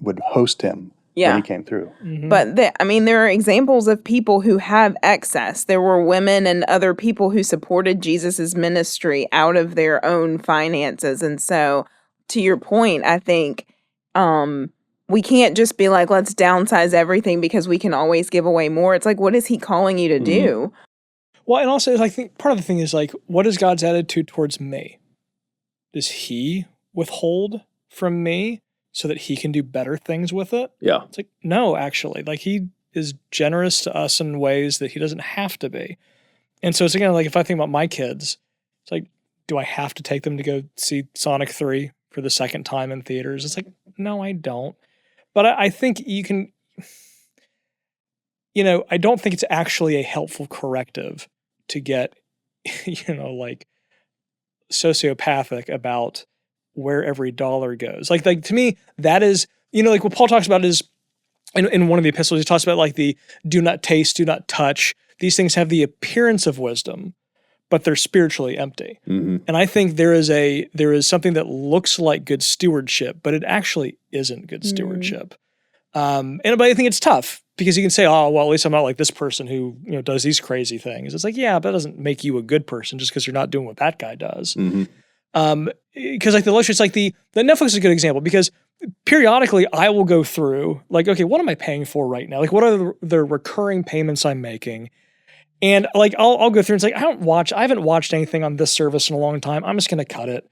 Speaker 3: would host him.
Speaker 2: Yeah.
Speaker 3: when he came through.
Speaker 2: But there are examples of people who have excess. There were women and other people who supported Jesus's ministry out of their own finances. And so, to your point, I think we can't just be like, let's downsize everything because we can always give away more. It's like, what is he calling you to do?
Speaker 4: Well, and also, I think part of the thing is like, what is God's attitude towards me? Does he withhold from me so that he can do better things with it?
Speaker 5: Yeah.
Speaker 4: It's like, no, actually. Like, he is generous to us in ways that he doesn't have to be. And so it's again, like, if I think about my kids, it's like, do I have to take them to go see Sonic 3 for the second time in theaters? It's like, no, I don't. But I think you can, I don't think it's actually a helpful corrective to get, like, sociopathic about where every dollar goes. Like to me, that is, like what Paul talks about is in one of the epistles, he talks about like the do not taste, do not touch. These things have the appearance of wisdom, but they're spiritually empty. And I think there is something that looks like good stewardship, but it actually isn't good stewardship. But I think it's tough because you can say, oh, well, at least I'm not like this person who, does these crazy things. It's like, yeah, but that doesn't make you a good person just because you're not doing what that guy does. Because like the illustrations, like the Netflix is a good example because periodically I will go through like, okay, what am I paying for right now? Like, what are the recurring payments I'm making? And like, I'll go through and it's like, I haven't watched anything on this service in a long time. I'm just going to cut it.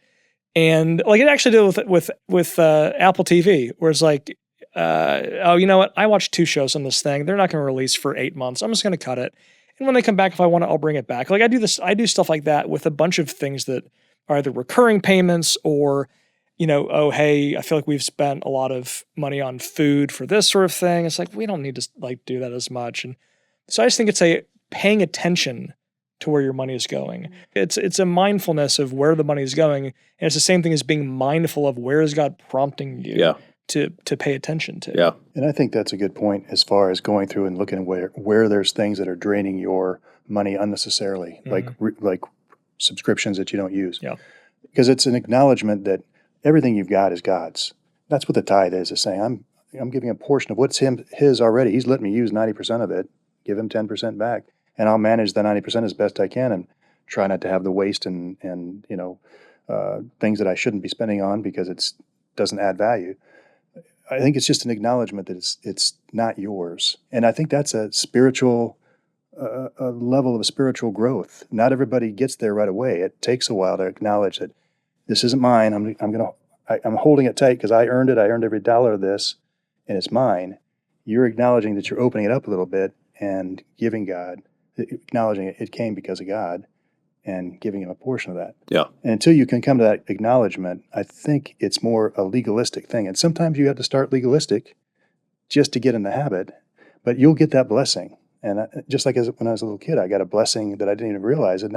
Speaker 4: And like, it actually did with Apple TV, where it's like, oh, you know what? I watched 2 shows on this thing. They're not going to release for 8 months. I'm just going to cut it. And when they come back, if I want it, I'll bring it back. Like I do stuff like that with a bunch of things that are either recurring payments or, oh, hey, I feel like we've spent a lot of money on food for this sort of thing. It's like, we don't need to like do that as much. And so I just think it's paying attention to where your money is going. It's a mindfulness of where the money is going. And it's the same thing as being mindful of where is God prompting you to pay attention to.
Speaker 5: Yeah.
Speaker 3: And I think that's a good point as far as going through and looking at where there's things that are draining your money unnecessarily, like subscriptions that you don't use.
Speaker 4: Yeah.
Speaker 3: Because it's an acknowledgement that everything you've got is God's. That's what the tithe is saying. I'm giving a portion of what's his already. He's letting me use 90% of it, give him 10% back, and I'll manage the 90% as best I can and try not to have the waste and things that I shouldn't be spending on because it doesn't add value. I think it's just an acknowledgement that it's not yours. And I think that's a spiritual, a level of spiritual growth. Not everybody gets there right away. It takes a while to acknowledge that this isn't mine. I'm holding it tight because I earned it. I earned every dollar of this and it's mine. You're acknowledging that you're opening it up a little bit and giving God, acknowledging it came because of God and giving him a portion of that.
Speaker 5: Yeah.
Speaker 3: And until you can come to that acknowledgement, I think it's more a legalistic thing. And sometimes you have to start legalistic just to get in the habit, but you'll get that blessing. And just like when I was a little kid, I got a blessing that I didn't even realize, and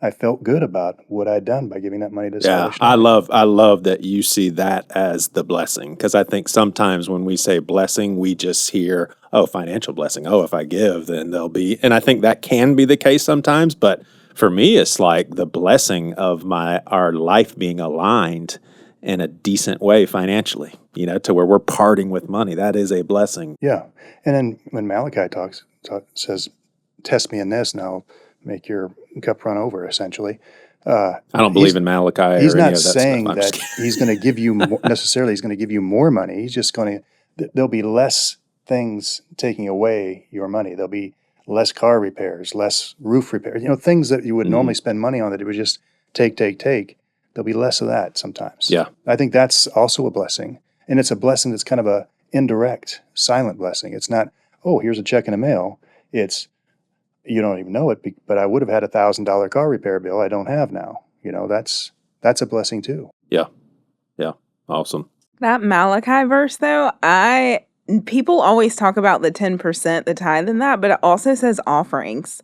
Speaker 3: I felt good about what I'd done by giving that money to Salvation.
Speaker 5: I love that you see that as the blessing, because I think sometimes when we say blessing, we just hear, oh, financial blessing. Oh, if I give, then there'll be, and I think that can be the case sometimes, but for me, it's like the blessing of our life being aligned in a decent way financially, to where we're parting with money. That is a blessing.
Speaker 3: Yeah. And then when Malachi says, test me in this and I'll make your cup run over, essentially.
Speaker 5: I don't believe in Malachi.
Speaker 3: He's
Speaker 5: or any
Speaker 3: not
Speaker 5: of that
Speaker 3: saying
Speaker 5: stuff.
Speaker 3: that he's going to give you necessarily, he's going to give you more money. He's just going to, there'll be less things taking away your money. There'll be less car repairs, less roof repairs, things that you would normally spend money on that it would just take. There'll be less of that sometimes.
Speaker 5: Yeah.
Speaker 3: I think that's also a blessing. And it's a blessing that's kind of a indirect, silent blessing. It's not, oh, here's a check in the mail. It's, you don't even know it, but I would have had $1,000 car repair bill I don't have now. That's a blessing too.
Speaker 5: Yeah. Yeah. Awesome.
Speaker 2: That Malachi verse, though, people always talk about the 10%, the tithe and that, but it also says offerings.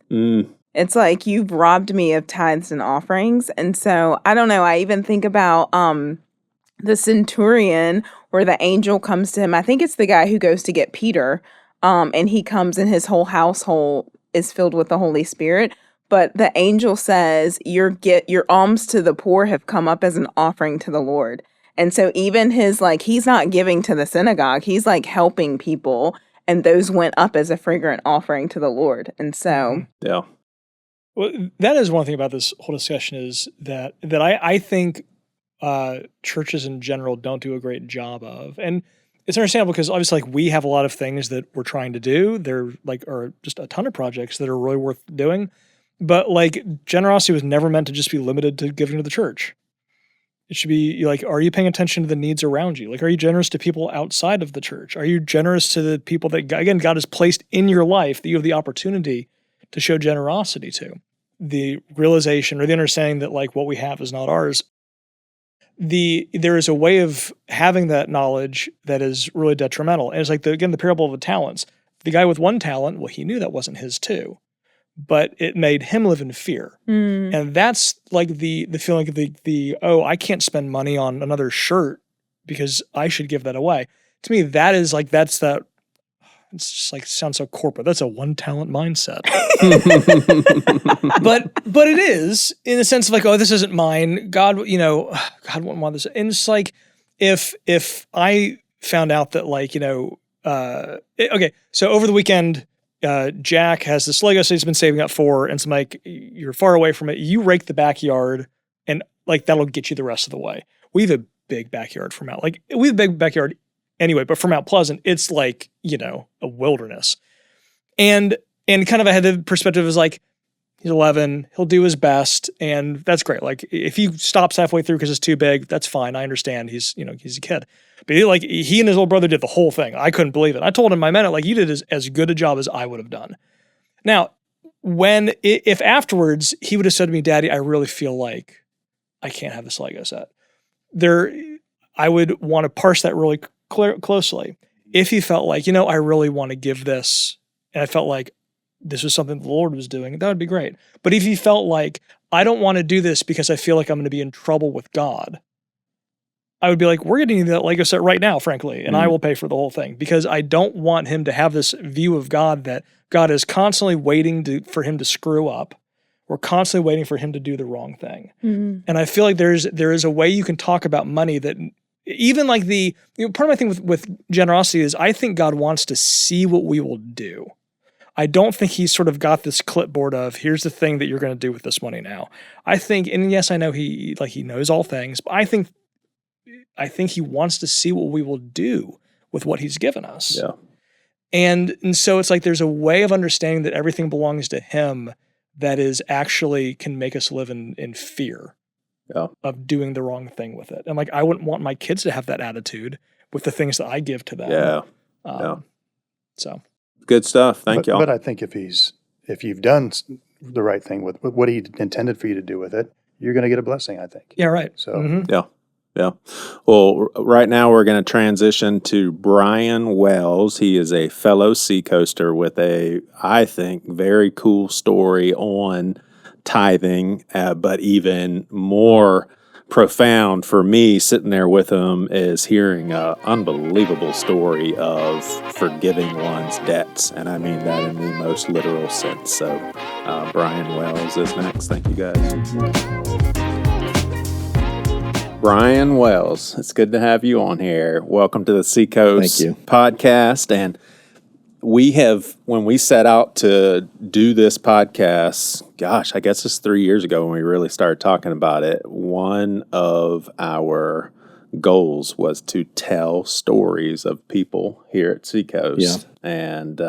Speaker 2: It's like, you've robbed me of tithes and offerings. And so, I don't know, I even think about the centurion where the angel comes to him. I think it's the guy who goes to get Peter, and he comes and his whole household is filled with the Holy Spirit. But the angel says, your alms to the poor have come up as an offering to the Lord. And so even his, like, he's not giving to the synagogue, he's like helping people. And those went up as a fragrant offering to the Lord. And so.
Speaker 5: Yeah.
Speaker 4: Well, that is one thing about this whole discussion is that I think churches in general don't do a great job of. And it's understandable because obviously like we have a lot of things that we're trying to do. There like are just a ton of projects that are really worth doing. But like generosity was never meant to just be limited to giving to the church. It should be like, are you paying attention to the needs around you? Like, are you generous to people outside of the church? Are you generous to the people that, again, God has placed in your life that you have the opportunity to show generosity to? The realization or the understanding that like what we have is not ours. There is a way of having that knowledge that is really detrimental. And it's like, the parable of the talents. The guy with one talent, well, he knew that wasn't his too. But it made him live in fear. And that's like the feeling of the I can't spend money on another shirt because I should give that away. To me, that is like, it's just like, sounds so corporate. That's a one talent mindset. but it is in the sense of like, oh, this isn't mine. God wouldn't want this. And it's like, if I found out that like, okay, so over the weekend, Jack has this Lego set he's been saving up for, and so like you're far away from it. You rake the backyard, and like that'll get you the rest of the way. We have a big backyard from out we have a big backyard anyway, but from Mount Pleasant, it's like a wilderness. And kind of I had the perspective is like he's 11, he'll do his best, and that's great. Like if he stops halfway through because it's too big, that's fine. I understand. He's a kid. But he and his little brother did the whole thing. I couldn't believe it. I told him, I meant it. Like you did as good a job as I would have done. Now, if afterwards he would have said to me, Daddy, I really feel like I can't have this Lego set. I would want to parse that really closely. If he felt like, I really want to give this, and I felt like this was something the Lord was doing, that would be great. But if he felt like, I don't want to do this because I feel like I'm going to be in trouble with God, I would be like, we're getting that Lego set right now, frankly, and I will pay for the whole thing because I don't want him to have this view of God that God is constantly waiting for him to screw up. We're constantly waiting for him to do the wrong thing. And I feel like there is a way you can talk about money that even like part of my thing with generosity is I think God wants to see what we will do. I don't think he's sort of got this clipboard of here's the thing that you're going to do with this money now. I think, and yes, I know he knows all things, but I think he wants to see what we will do with what he's given us.
Speaker 5: Yeah.
Speaker 4: And so it's like there's a way of understanding that everything belongs to him that is actually can make us live in fear of doing the wrong thing with it. And like I wouldn't want my kids to have that attitude with the things that I give to them. So
Speaker 5: good stuff. Thank you.
Speaker 3: But I think if you've done the right thing with what he intended for you to do with it, you're going to get a blessing, I think.
Speaker 4: Yeah, right.
Speaker 3: So
Speaker 5: Yeah. Well, right now we're going to transition to Brian Wells. He is a fellow Seacoaster with a, I think, very cool story on tithing, but even more profound for me sitting there with him is hearing an unbelievable story of forgiving one's debts. And I mean that in the most literal sense. So Brian Wells is next. Thank you, guys. Brian Wells, it's good to have you on here. Welcome to the Seacoast podcast. And we have, when we set out to do this podcast, gosh, I guess it's 3 years ago when we really started talking about it. One of our goals was to tell stories of people here at Seacoast. Yeah. And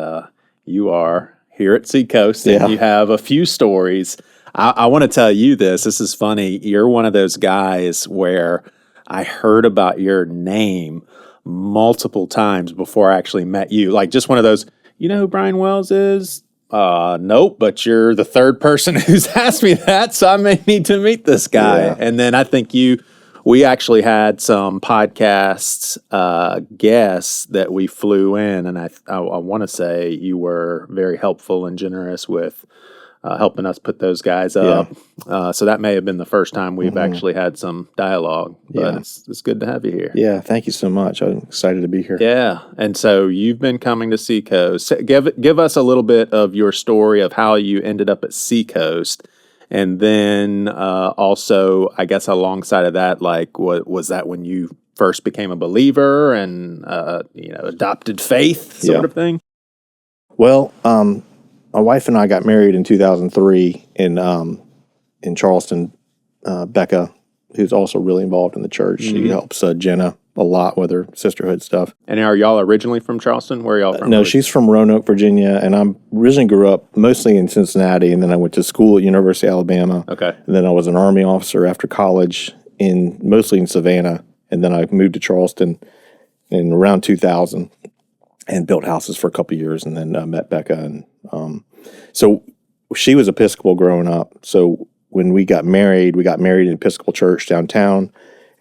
Speaker 5: you are here at Seacoast, and you have a few stories. I want to tell you this. This is funny. You're one of those guys where I heard about your name multiple times before I actually met you. Like just one of those, you know who Brian Wells is? Nope, but you're the third person who's asked me that, so I may need to meet this guy. Yeah. And then I think we actually had some podcasts guests that we flew in, and I want to say you were very helpful and generous with helping us put those guys up. Yeah. So that may have been the first time we've actually had some dialogue, but it's good to have you here.
Speaker 1: Yeah, thank you so much. I'm excited to be here.
Speaker 5: Yeah, and so you've been coming to Seacoast. Give us a little bit of your story of how you ended up at Seacoast, and then also, I guess alongside of that, like, what was that when you first became a believer and adopted faith sort of thing?
Speaker 1: Well, my wife and I got married in 2003 in Charleston. Becca, who's also really involved in the church, she helps Jenna a lot with her sisterhood stuff.
Speaker 5: And are y'all originally from Charleston? Where are y'all from?
Speaker 1: No, she's from Roanoke, Virginia, and I originally grew up mostly in Cincinnati, and then I went to school at University of Alabama.
Speaker 5: Okay.
Speaker 1: And then I was an Army officer after college, mostly in Savannah, and then I moved to Charleston in around 2000 and built houses for a couple of years, and then met Becca. And so she was Episcopal growing up, so when we got married in an Episcopal church downtown,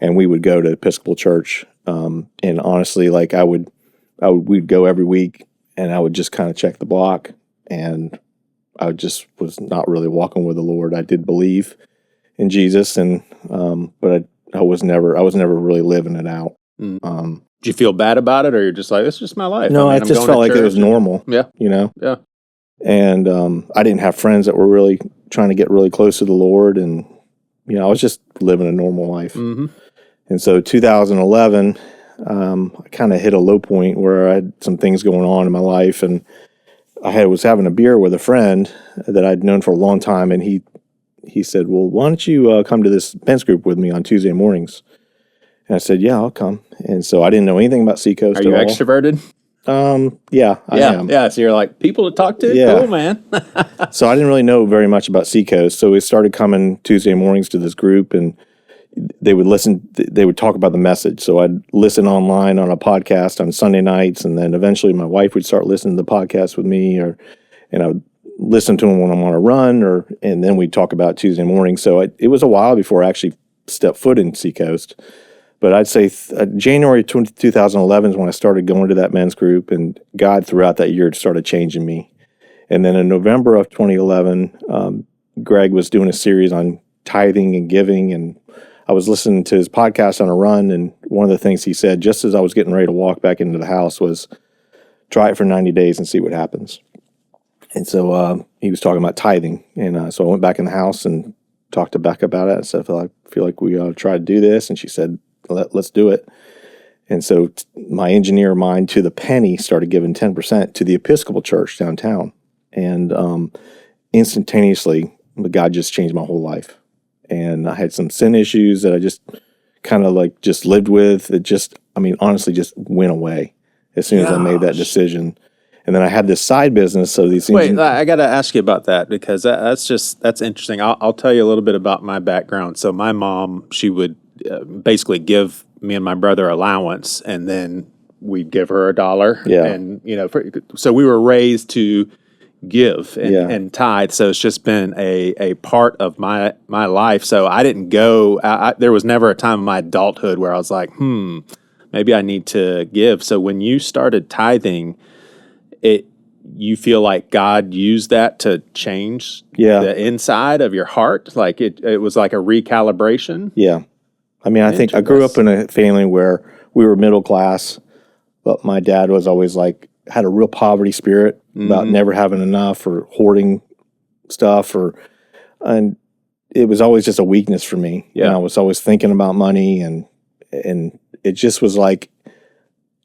Speaker 1: and we would go to Episcopal church. And honestly, like we'd go every week, and I would just kind of check the block, and I just was not really walking with the Lord. I did believe in Jesus, and but I was never really living it out.
Speaker 5: Did you feel bad about it, or you're just like, it's just my life?
Speaker 1: No, I just felt like it was normal.
Speaker 5: Yeah,
Speaker 1: Yeah. And I didn't have friends that were really trying to get really close to the Lord, and I was just living a normal life.
Speaker 5: Mm-hmm.
Speaker 1: And so 2011, I kind of hit a low point where I had some things going on in my life, and I was having a beer with a friend that I'd known for a long time, and he said, well, why don't you come to this men's group with me on Tuesday mornings? And I said, yeah, I'll come. And so I didn't know anything about Seacoast
Speaker 5: at all. Are you extroverted?
Speaker 1: Yeah, I am.
Speaker 5: Yeah, so you're like, people to talk to?
Speaker 1: Yeah.
Speaker 5: Cool, man.
Speaker 1: So I didn't really know very much about Seacoast. So we started coming Tuesday mornings to this group, and they would talk about the message. So I'd listen online on a podcast on Sunday nights, and then eventually my wife would start listening to the podcast with me, and I would listen to them when I'm on a run, and then we'd talk about Tuesday morning. So it was a while before I actually stepped foot in Seacoast. But I'd say January 2011 is when I started going to that men's group, and God throughout that year started changing me. And then in November of 2011, Greg was doing a series on tithing and giving, and I was listening to his podcast on a run, and one of the things he said, just as I was getting ready to walk back into the house, was try it for 90 days and see what happens. And so he was talking about tithing, and so I went back in the house and talked to Becca about it. I said, I feel like we ought to try to do this, and she said, let's do it. And so my engineer mind to the penny started giving 10% to the Episcopal church downtown. And instantaneously, God just changed my whole life. And I had some sin issues that I just kind of just lived with. It honestly just went away as soon as I made that decision. And then I had this side business. So these things.
Speaker 5: Wait, I got to ask you about that, because that's interesting. I'll tell you a little bit about my background. So my mom, she would basically give me and my brother allowance, and then we'd give her $1.
Speaker 1: Yeah.
Speaker 5: And, so we were raised to give and tithe. So it's just been a part of my life. So I didn't go, there was never a time in my adulthood where I was like, maybe I need to give. So when you started tithing, you feel like God used that to change the inside of your heart? Like it was like a recalibration?
Speaker 1: Yeah. I think I grew up in a family where we were middle class, but my dad was always had a real poverty spirit about never having enough or hoarding stuff, and it was always just a weakness for me. Yeah. And I was always thinking about money, and it just was like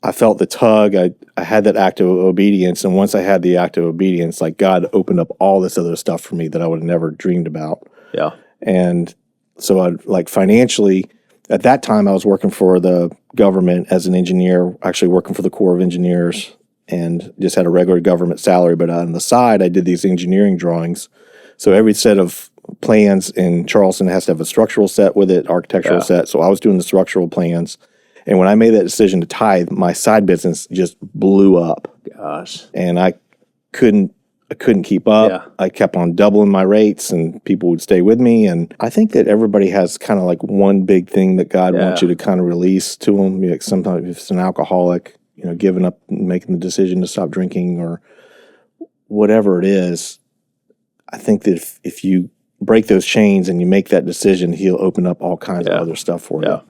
Speaker 1: I felt the tug. I had that act of obedience, and once I had the act of obedience, God opened up all this other stuff for me that I would have never dreamed about. Yeah. And so I'd financially, at that time, I was working for the government as an engineer, actually working for the Corps of Engineers, and just had a regular government salary. But on the side, I did these engineering drawings. So every set of plans in Charleston has to have a structural set with it, architectural set. So I was doing the structural plans. And when I made that decision to tithe, my side business just blew up.
Speaker 5: Gosh.
Speaker 1: And I couldn't keep up. Yeah. I kept on doubling my rates, and people would stay with me. And I think that everybody has kind of one big thing that God wants you to kind of release to them. Sometimes if it's an alcoholic, giving up, making the decision to stop drinking, or whatever it is. I think that if you break those chains and you make that decision, He'll open up all kinds of other stuff for you.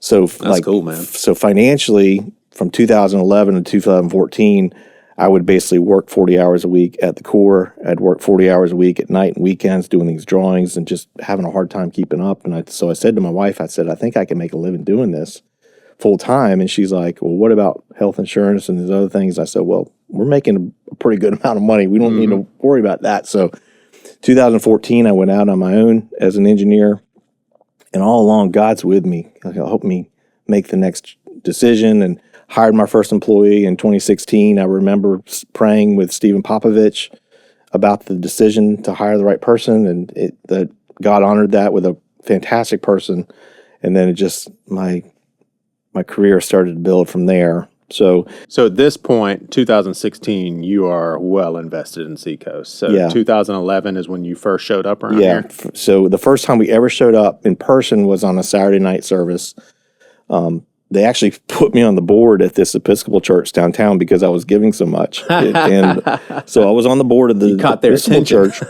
Speaker 1: So
Speaker 5: that's cool, man.
Speaker 1: So financially, from 2011 to 2014, I would basically work 40 hours a week at the Corps. I'd work 40 hours a week at night and weekends doing these drawings and just having a hard time keeping up. And so I said to my wife, I said, I think I can make a living doing this. full time. And she's like, well, what about health insurance and these other things? I said, well, we're making a pretty good amount of money. We don't need to worry about that. So 2014, I went out on my own as an engineer. And all along, God's with me. He'll help me make the next decision, and hired my first employee in 2016. I remember praying with Stephen Popovich about the decision to hire the right person, and that God honored that with a fantastic person. And then it just, my career started to build from there. So
Speaker 5: at this point, 2016, you are well invested in Seacoast. So 2011 is when you first showed up around here?
Speaker 1: So the first time we ever showed up in person was on a Saturday night service. They actually put me on the board at this Episcopal church downtown because I was giving so much. And so I was on the board of the Episcopal church.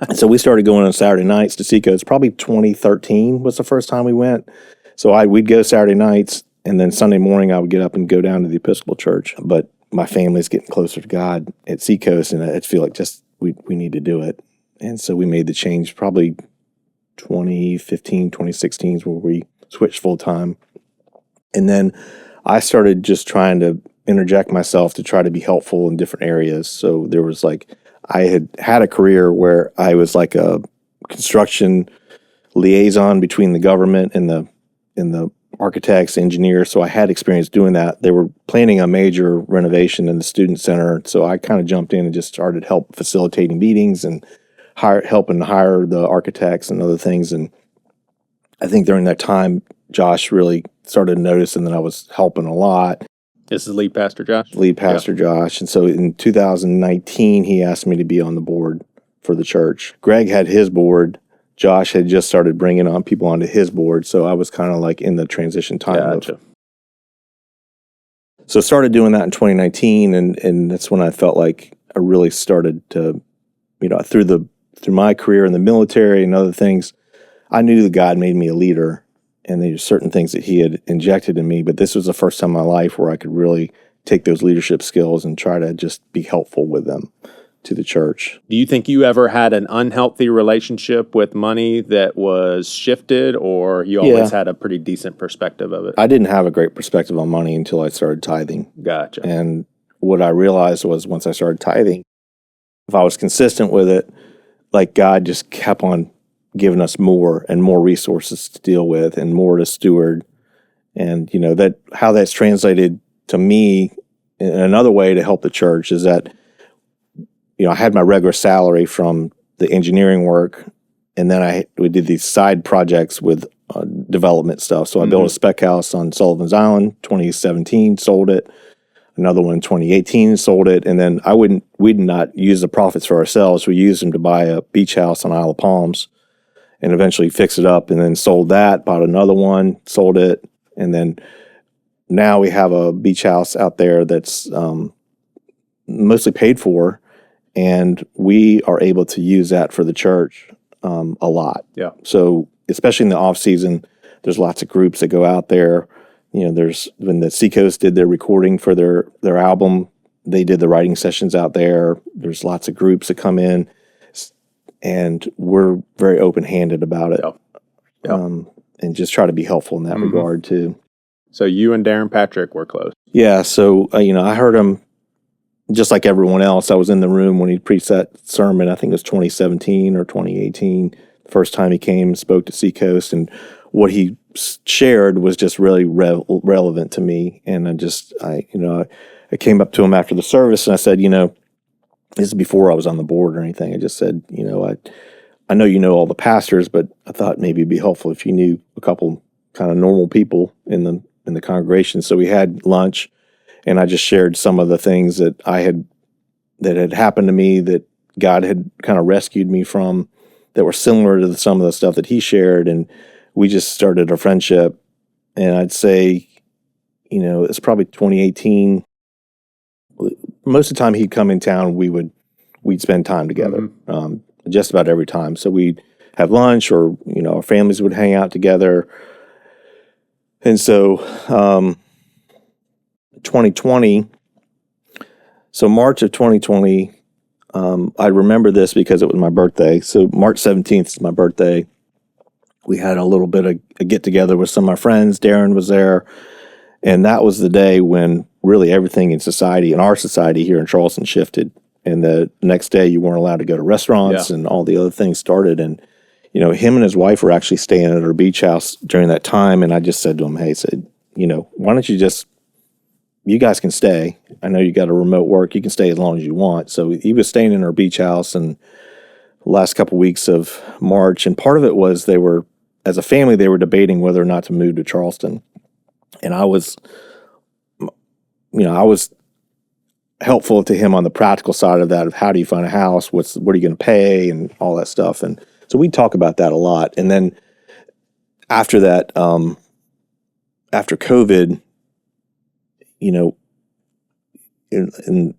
Speaker 1: And so we started going on Saturday nights to Seacoast. Probably 2013 was the first time we went. So we'd go Saturday nights, and then Sunday morning I would get up and go down to the Episcopal church. But my family's getting closer to God at Seacoast, and I feel like just we need to do it. And so we made the change probably 2015, 2016 is where we switched full-time. And then I started just trying to interject myself to try to be helpful in different areas. So there was I had a career where I was like a construction liaison between the government and the architects, engineers. So I had experience doing that. They were planning a major renovation in the student center. So I kind of jumped in and just started help facilitating meetings and helping hire the architects and other things. And I think during that time, Josh really started noticing that I was helping a lot.
Speaker 5: This is lead pastor Josh?
Speaker 1: Lead pastor Josh. And so in 2019, he asked me to be on the board for the church. Greg had his board. Josh had just started bringing on people onto his board. So I was kind of like in the transition time.
Speaker 5: Gotcha.
Speaker 1: So I started doing that in 2019, and that's when I felt like I really started to, through my career in the military and other things, I knew that God made me a leader, and there's certain things that he had injected in me, but this was the first time in my life where I could really take those leadership skills and try to just be helpful with them to the church.
Speaker 5: Do you think you ever had an unhealthy relationship with money that was shifted, or you always had a pretty decent perspective of it?
Speaker 1: I didn't have a great perspective on money until I started tithing.
Speaker 5: Gotcha.
Speaker 1: And what I realized was once I started tithing, if I was consistent with it, like God just kept on giving us more and more resources to deal with and more to steward. And, that how that's translated to me in another way to help the church is that, I had my regular salary from the engineering work, and then we did these side projects with development stuff. So I built a spec house on Sullivan's Island, 2017, sold it. Another one in 2018, sold it. And then we did not use the profits for ourselves. We used them to buy a beach house on Isle of Palms and eventually fix it up, and then sold that, bought another one, sold it. And then now we have a beach house out there that's mostly paid for, and we are able to use that for the church a lot.
Speaker 5: Yeah.
Speaker 1: So especially in the off season, there's lots of groups that go out there. There's when the Seacoast did their recording for their album, they did the writing sessions out there. There's lots of groups that come in, and we're very open-handed about it.
Speaker 5: Yeah.
Speaker 1: And just try to be helpful in that regard too.
Speaker 5: So you and Darrin Patrick were close.
Speaker 1: Yeah. So I heard him. Just like everyone else, I was in the room when he preached that sermon. I think it was 2017 or 2018. The first time he came and spoke to Seacoast, and what he shared was just really relevant to me. And I I came up to him after the service and I said, this is before I was on the board or anything. I just said, I know you know all the pastors, but I thought maybe it'd be helpful if you knew a couple kind of normal people in the congregation. So we had lunch. And I just shared some of the things that had happened to me that God had kind of rescued me from that were similar to some of the stuff that he shared. And we just started a friendship. And I'd say, it's probably 2018. Most of the time he'd come in town, we'd spend time together, just about every time. So we'd have lunch, or, our families would hang out together. And so, 2020, so March of 2020, I remember this because it was my birthday. So March 17th is my birthday. We had a little bit of a get-together with some of my friends. Darrin was there, And that was the day when really everything in society, in our society here in Charleston, shifted. And the next day you weren't allowed to go to restaurants and all the other things started. And, you know, him and his wife were actually staying at our beach house during that time. And I just said to him, hey, you know, why don't you guys can stay. I know you got a remote work. You can stay as long as you want. So he was staying in our beach house and the last couple weeks of March. And part of it was as a family, they were debating whether or not to move to Charleston. And I was helpful to him on the practical side of that, of how do you find a house? What are you going to pay and all that stuff. And so we talk about that a lot. And then after that, after COVID, you know, and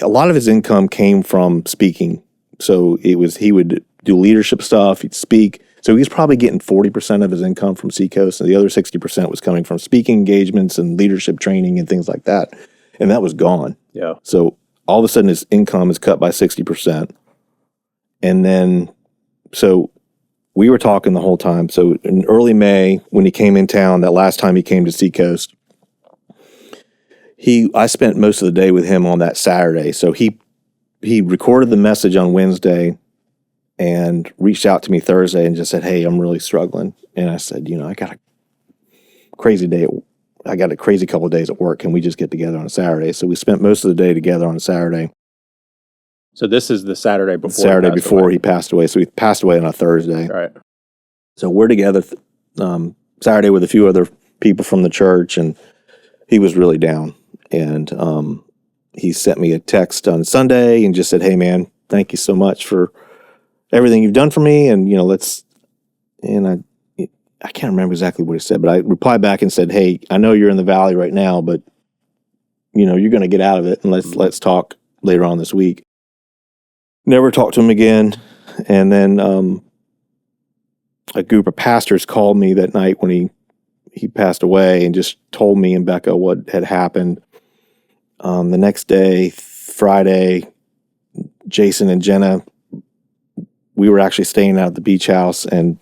Speaker 1: a lot of his income came from speaking. So he would do leadership stuff. He'd speak. So he's probably getting 40% of his income from Seacoast, and the other 60% was coming from speaking engagements and leadership training and things like that. And that was gone.
Speaker 5: Yeah.
Speaker 1: So all of a sudden his income is cut by 60%. And then, so we were talking the whole time. So in early May, when he came in town, that last time he came to Seacoast, I spent most of the day with him on that Saturday. So he recorded the message on Wednesday and reached out to me Thursday and just said, hey, I'm really struggling. And I said, you know, I got a crazy couple of days at work. Can we just get together on a Saturday? So we spent most of the day together on a Saturday.
Speaker 5: So this is the Saturday before
Speaker 1: he passed away. So he passed away on a Thursday.
Speaker 5: Right.
Speaker 1: So we're together Saturday with a few other people from the church, and he was really down. And he sent me a text on Sunday and just said, hey, man, thank you so much for everything you've done for me. And, you know, I can't remember exactly what he said, but I replied back and said, hey, I know you're in the valley right now, but, you know, you're going to get out of it, and let's talk later on this week. Never talked to him again. And then a group of pastors called me that night when he passed away and just told me and Becca what had happened. The next day, Friday, Jason and Jenna, we were actually staying out at the beach house, and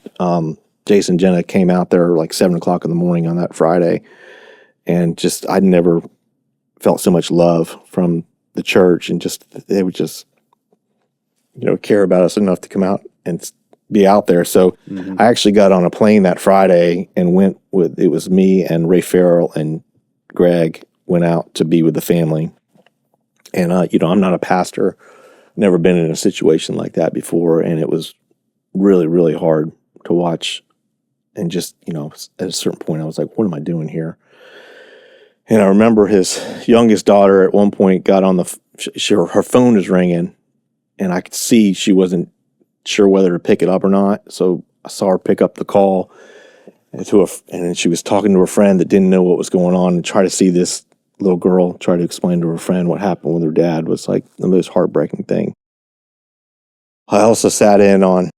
Speaker 1: Jason and Jenna came out there like 7 o'clock in the morning on that Friday. And just, I'd never felt so much love from the church, and they would just, you know, care about us enough to come out and be out there. So I actually got on a plane that Friday and it was me and Ray Farrell and Greg went out to be with the family. And, you know, I'm not a pastor, never been in a situation like that before. And it was really, really hard to watch. And just, you know, at a certain point I was like, what am I doing here? And I remember his youngest daughter at one point got on her phone was ringing, and I could see she wasn't sure whether to pick it up or not. So I saw her pick up the call, and then she was talking to her friend that didn't know what was going on, and try to see this little girl try to explain to her friend what happened with her dad was like the most heartbreaking thing. I also sat in on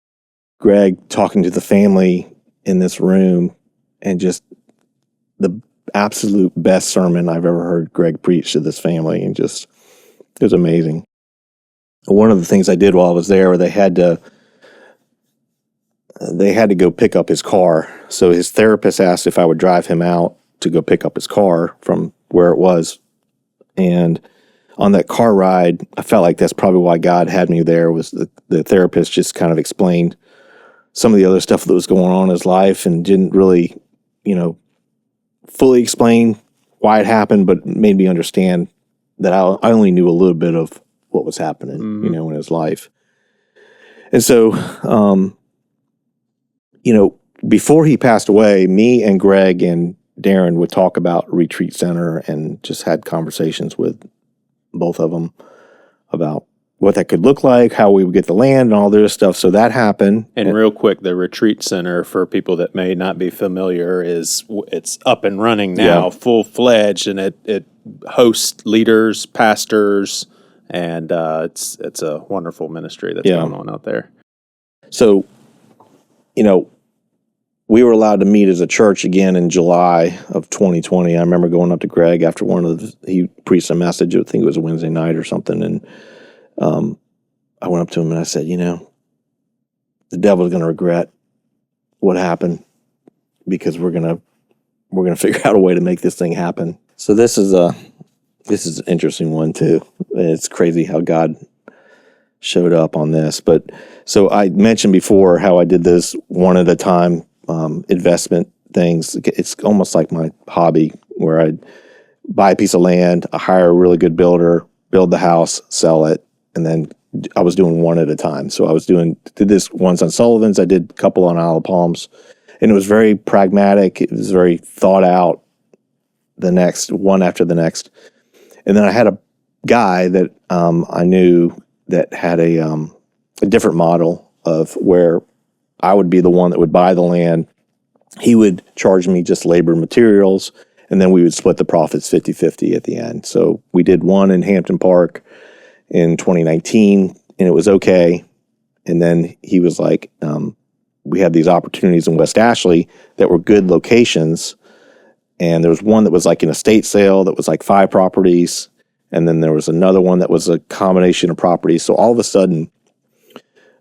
Speaker 1: Greg talking to the family in this room, and just the absolute best sermon I've ever heard Greg preach to this family, and just, it was amazing. One of the things I did while I was there, they had to go pick up his car. So his therapist asked if I would drive him out to go pick up his car from where it was. And on that car ride, I felt like that's probably why God had me there, was the therapist just kind of explained some of the other stuff that was going on in his life, and didn't really, you know, fully explain why it happened, but made me understand that I only knew a little bit of what was happening, you know, in his life. And so, you know, before he passed away, me and Greg and Darrin would talk about retreat center, and just had conversations with both of them about what that could look like, how we would get the land and all this stuff. So that happened.
Speaker 5: And real quick, the retreat center, for people that may not be familiar, it's up and running now, full-fledged, and it hosts leaders, pastors, and it's a wonderful ministry that's going on out there.
Speaker 1: So, you know, we were allowed to meet as a church again in July of 2020. I remember going up to Greg after he preached a message. I think it was a Wednesday night or something, and I went up to him and I said, you know, the devil's going to regret what happened, because we're going to we're going to figure out a way to make this thing happen. So this is an interesting one too. It's crazy how God showed up on this. But so I mentioned before how I did this one at a time investment things. It's almost like my hobby where I buy a piece of land, I hire a really good builder, build the house, sell it, and then I was doing one at a time. So I did this once on Sullivan's, I did a couple on Isle of Palms, and it was very pragmatic. It was very thought out, the next one after the next. And then I had a guy that I knew that had a different model of where I would be the one that would buy the land. He would charge me just labor and materials, and then we would split the profits 50-50 at the end. So we did one in Hampton Park in 2019, and it was okay. And then he was like, we had these opportunities in West Ashley that were good locations, and there was one that was like an estate sale that was like 5 properties, and then there was another one that was a combination of properties. So all of a sudden,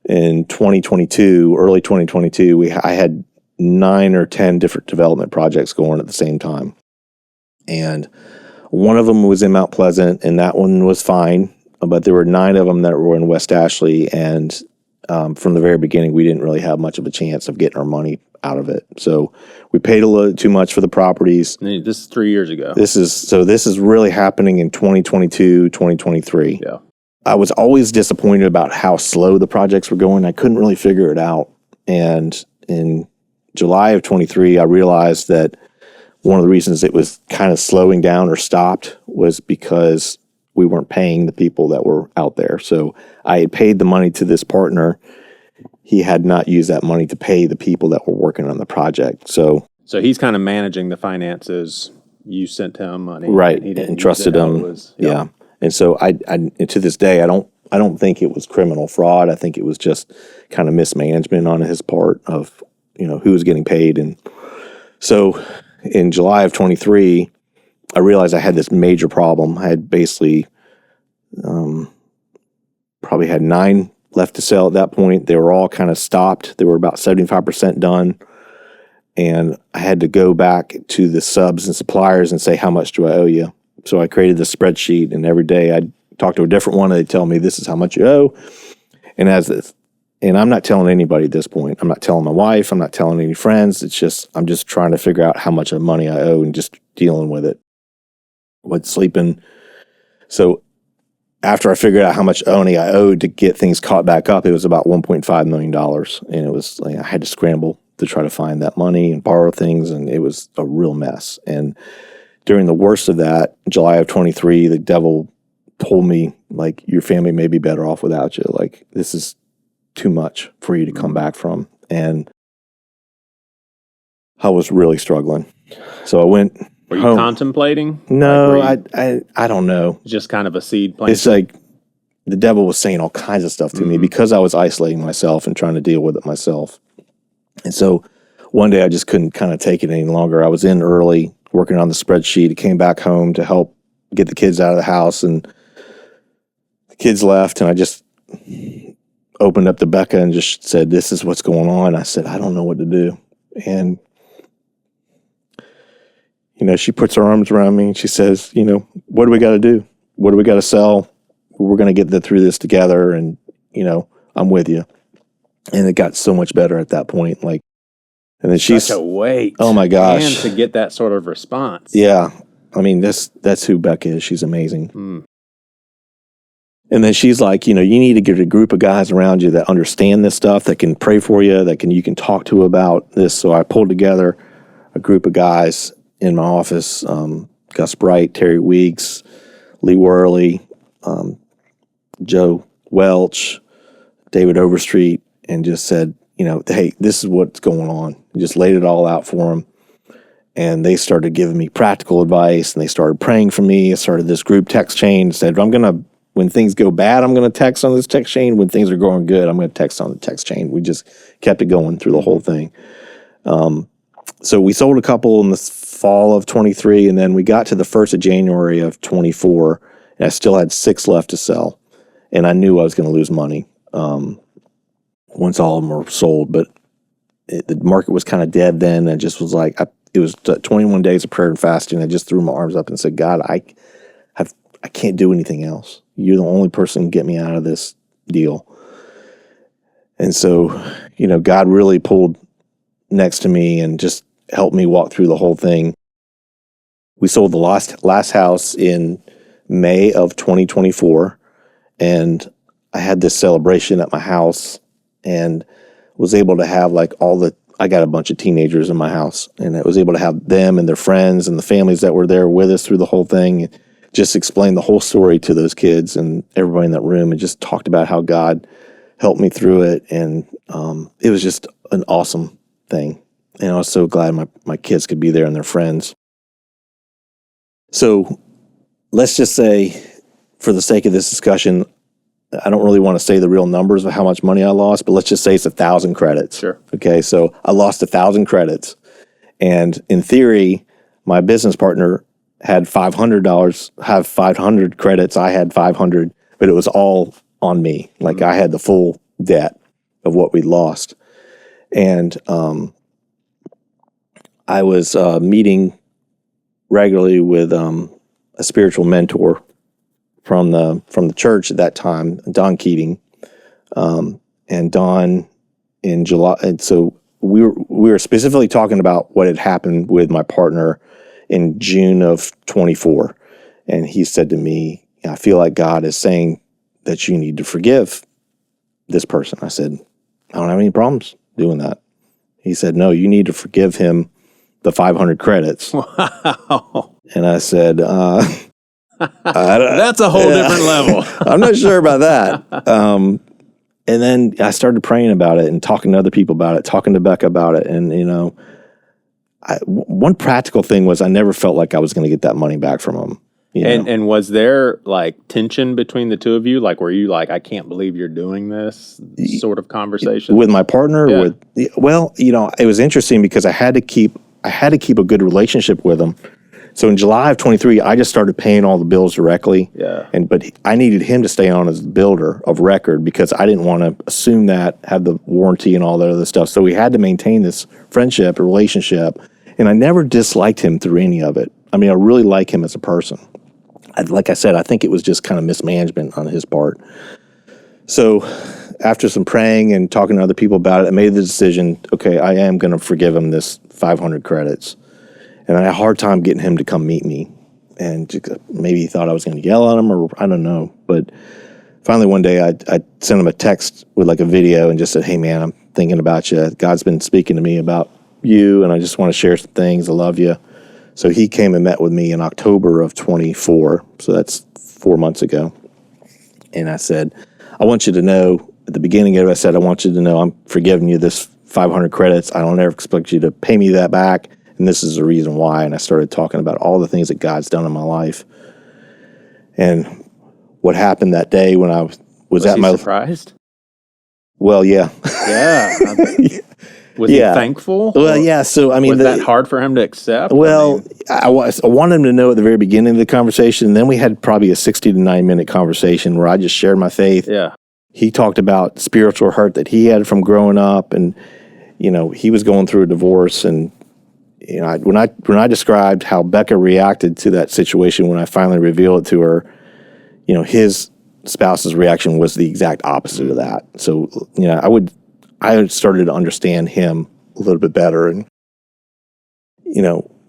Speaker 1: in 2022, early 2022, I had 9 or 10 different development projects going at the same time. And one of them was in Mount Pleasant, and that one was fine. But there were 9 of them that were in West Ashley, and from the very beginning, we didn't really have much of a chance of getting our money out of it. So we paid a little too much for the properties.
Speaker 5: This is 3 years ago.
Speaker 1: This is really happening in 2022, 2023.
Speaker 5: Yeah.
Speaker 1: I was always disappointed about how slow the projects were going. I couldn't really figure it out. And in July of 23, I realized that one of the reasons it was kind of slowing down or stopped was because we weren't paying the people that were out there. So I had paid the money to this partner. He had not used that money to pay the people that were working on the project. So
Speaker 5: he's kind of managing the finances. You sent him money,
Speaker 1: right,
Speaker 5: and
Speaker 1: trusted him. Yeah. And so I to this day, I don't think it was criminal fraud. I think it was just kind of mismanagement on his part of, who was getting paid. And so in July of 23, I realized I had this major problem. I had basically probably had 9 left to sell at that point. They were all kind of stopped. They were about 75% done. And I had to go back to the subs and suppliers and say, how much do I owe you? So I created this spreadsheet, and every day I'd talk to a different one, and they'd tell me, this is how much you owe. And I'm not telling anybody at this point. I'm not telling my wife. I'm not telling any friends. I'm just trying to figure out how much of money I owe and just dealing with it. Sleeping. So after I figured out how much money I owed to get things caught back up, it was about $1.5 million. And it was I had to scramble to try to find that money and borrow things, and it was a real mess. And during the worst of that, July of 23, the devil told me, your family may be better off without you. This is too much for you to come back from. And I was really struggling. So I went
Speaker 5: Were you
Speaker 1: home.
Speaker 5: Contemplating?
Speaker 1: No, I don't know.
Speaker 5: Just kind of a seed planting?
Speaker 1: It's like the devil was saying all kinds of stuff to me because I was isolating myself and trying to deal with it myself. And so one day I just couldn't kind of take it any longer. I was in early working on the spreadsheet. I came back home to help get the kids out of the house, and the kids left, and I just opened up to Becca and just said, this is what's going on. I said, I don't know what to do. And, she puts her arms around me and she says, what do we got to do? What do we got to sell? We're going to get through this together, and, I'm with you. And it got so much better at that point. And then she's
Speaker 5: such a weight.
Speaker 1: Oh my gosh.
Speaker 5: And to get that sort of response.
Speaker 1: Yeah. I mean, that's who Becca is. She's amazing. And then she's like, you need to get a group of guys around you that understand this stuff, that can pray for you, you can talk to about this. So I pulled together a group of guys in my office, Gus Bright, Terry Weeks, Lee Worley, Joe Welch, David Overstreet, and just said, hey, this is what's going on. Just laid it all out for them. And they started giving me practical advice, and they started praying for me. I started this group text chain, said, when things go bad, I'm going to text on this text chain. When things are going good, I'm going to text on the text chain. We just kept it going through the whole thing. So we sold a couple in the fall of 23, and then we got to the 1st of January of 24, and I still had 6 left to sell. And I knew I was going to lose money once all of them were sold, but the market was kind of dead then. I just was like, I it was 21 days of prayer and fasting. I just threw my arms up and said, God, I can't do anything else. You're the only person who can get me out of this deal. And so, God really pulled next to me and just helped me walk through the whole thing. We sold the last house in May of 2024, and I had this celebration at my house and was able to have I got a bunch of teenagers in my house, and I was able to have them and their friends and the families that were there with us through the whole thing, just explain the whole story to those kids and everybody in that room, and just talked about how God helped me through it. And it was just an awesome thing. And I was so glad my kids could be there and their friends. So let's just say, for the sake of this discussion, I don't really want to say the real numbers of how much money I lost, but let's just say it's 1,000 credits.
Speaker 5: Sure.
Speaker 1: Okay, so I lost 1,000 credits. And in theory, my business partner had $500 credits. I had 500, but it was all on me. Like I had the full debt of what we lost. And I was meeting regularly with a spiritual mentor from the church at that time, Don Keating, and Don in July. And so we were specifically talking about what had happened with my partner in June of 24. And he said to me, I feel like God is saying that you need to forgive this person. I said, I don't have any problems doing that. He said, no, you need to forgive him the 500 credits.
Speaker 5: Wow.
Speaker 1: And I said,
Speaker 5: that's a whole different level.
Speaker 1: I'm not sure about that. And then I started praying about it and talking to other people about it, talking to Becca about it. And, one practical thing was I never felt like I was going to get that money back from him.
Speaker 5: And was there tension between the two of you? Were you I can't believe you're doing this sort of conversation?
Speaker 1: With my partner?
Speaker 5: Yeah.
Speaker 1: It was interesting because I had to keep a good relationship with him. So in July of 23, I just started paying all the bills directly.
Speaker 5: Yeah.
Speaker 1: But I needed him to stay on as the builder of record because I didn't want to assume that, have the warranty and all that other stuff. So we had to maintain this friendship, a relationship. And I never disliked him through any of it. I mean, I really like him as a person. Like I said, I think it was just kind of mismanagement on his part. So after some praying and talking to other people about it, I made the decision, okay, I am going to forgive him this 500 credits. And I had a hard time getting him to come meet me. And maybe he thought I was going to yell at him, or I don't know. But finally one day I sent him a text with a video and just said, hey man, I'm thinking about you. God's been speaking to me about you, and I just want to share some things. I love you. So he came and met with me in October of 24. So that's 4 months ago. And I said, I want you to know, at the beginning of it, I said, I want you to know I'm forgiving you this 500 credits. I don't ever expect you to pay me that back. And this is the reason why. And I started talking about all the things that God's done in my life. And what happened that day when I was at my...
Speaker 5: surprised?
Speaker 1: Well, yeah.
Speaker 5: Yeah. Was he thankful?
Speaker 1: Well, yeah. So, I mean...
Speaker 5: Was that hard for him to accept?
Speaker 1: Well, I wanted him to know at the very beginning of the conversation. And then we had probably a 60 to 90 minute conversation where I just shared my faith.
Speaker 5: Yeah.
Speaker 1: He talked about spiritual hurt that he had from growing up. And, he was going through a divorce. And, when I described how Becca reacted to that situation when I finally revealed it to her, his spouse's reaction was the exact opposite of that. So, I started to understand him a little bit better. And,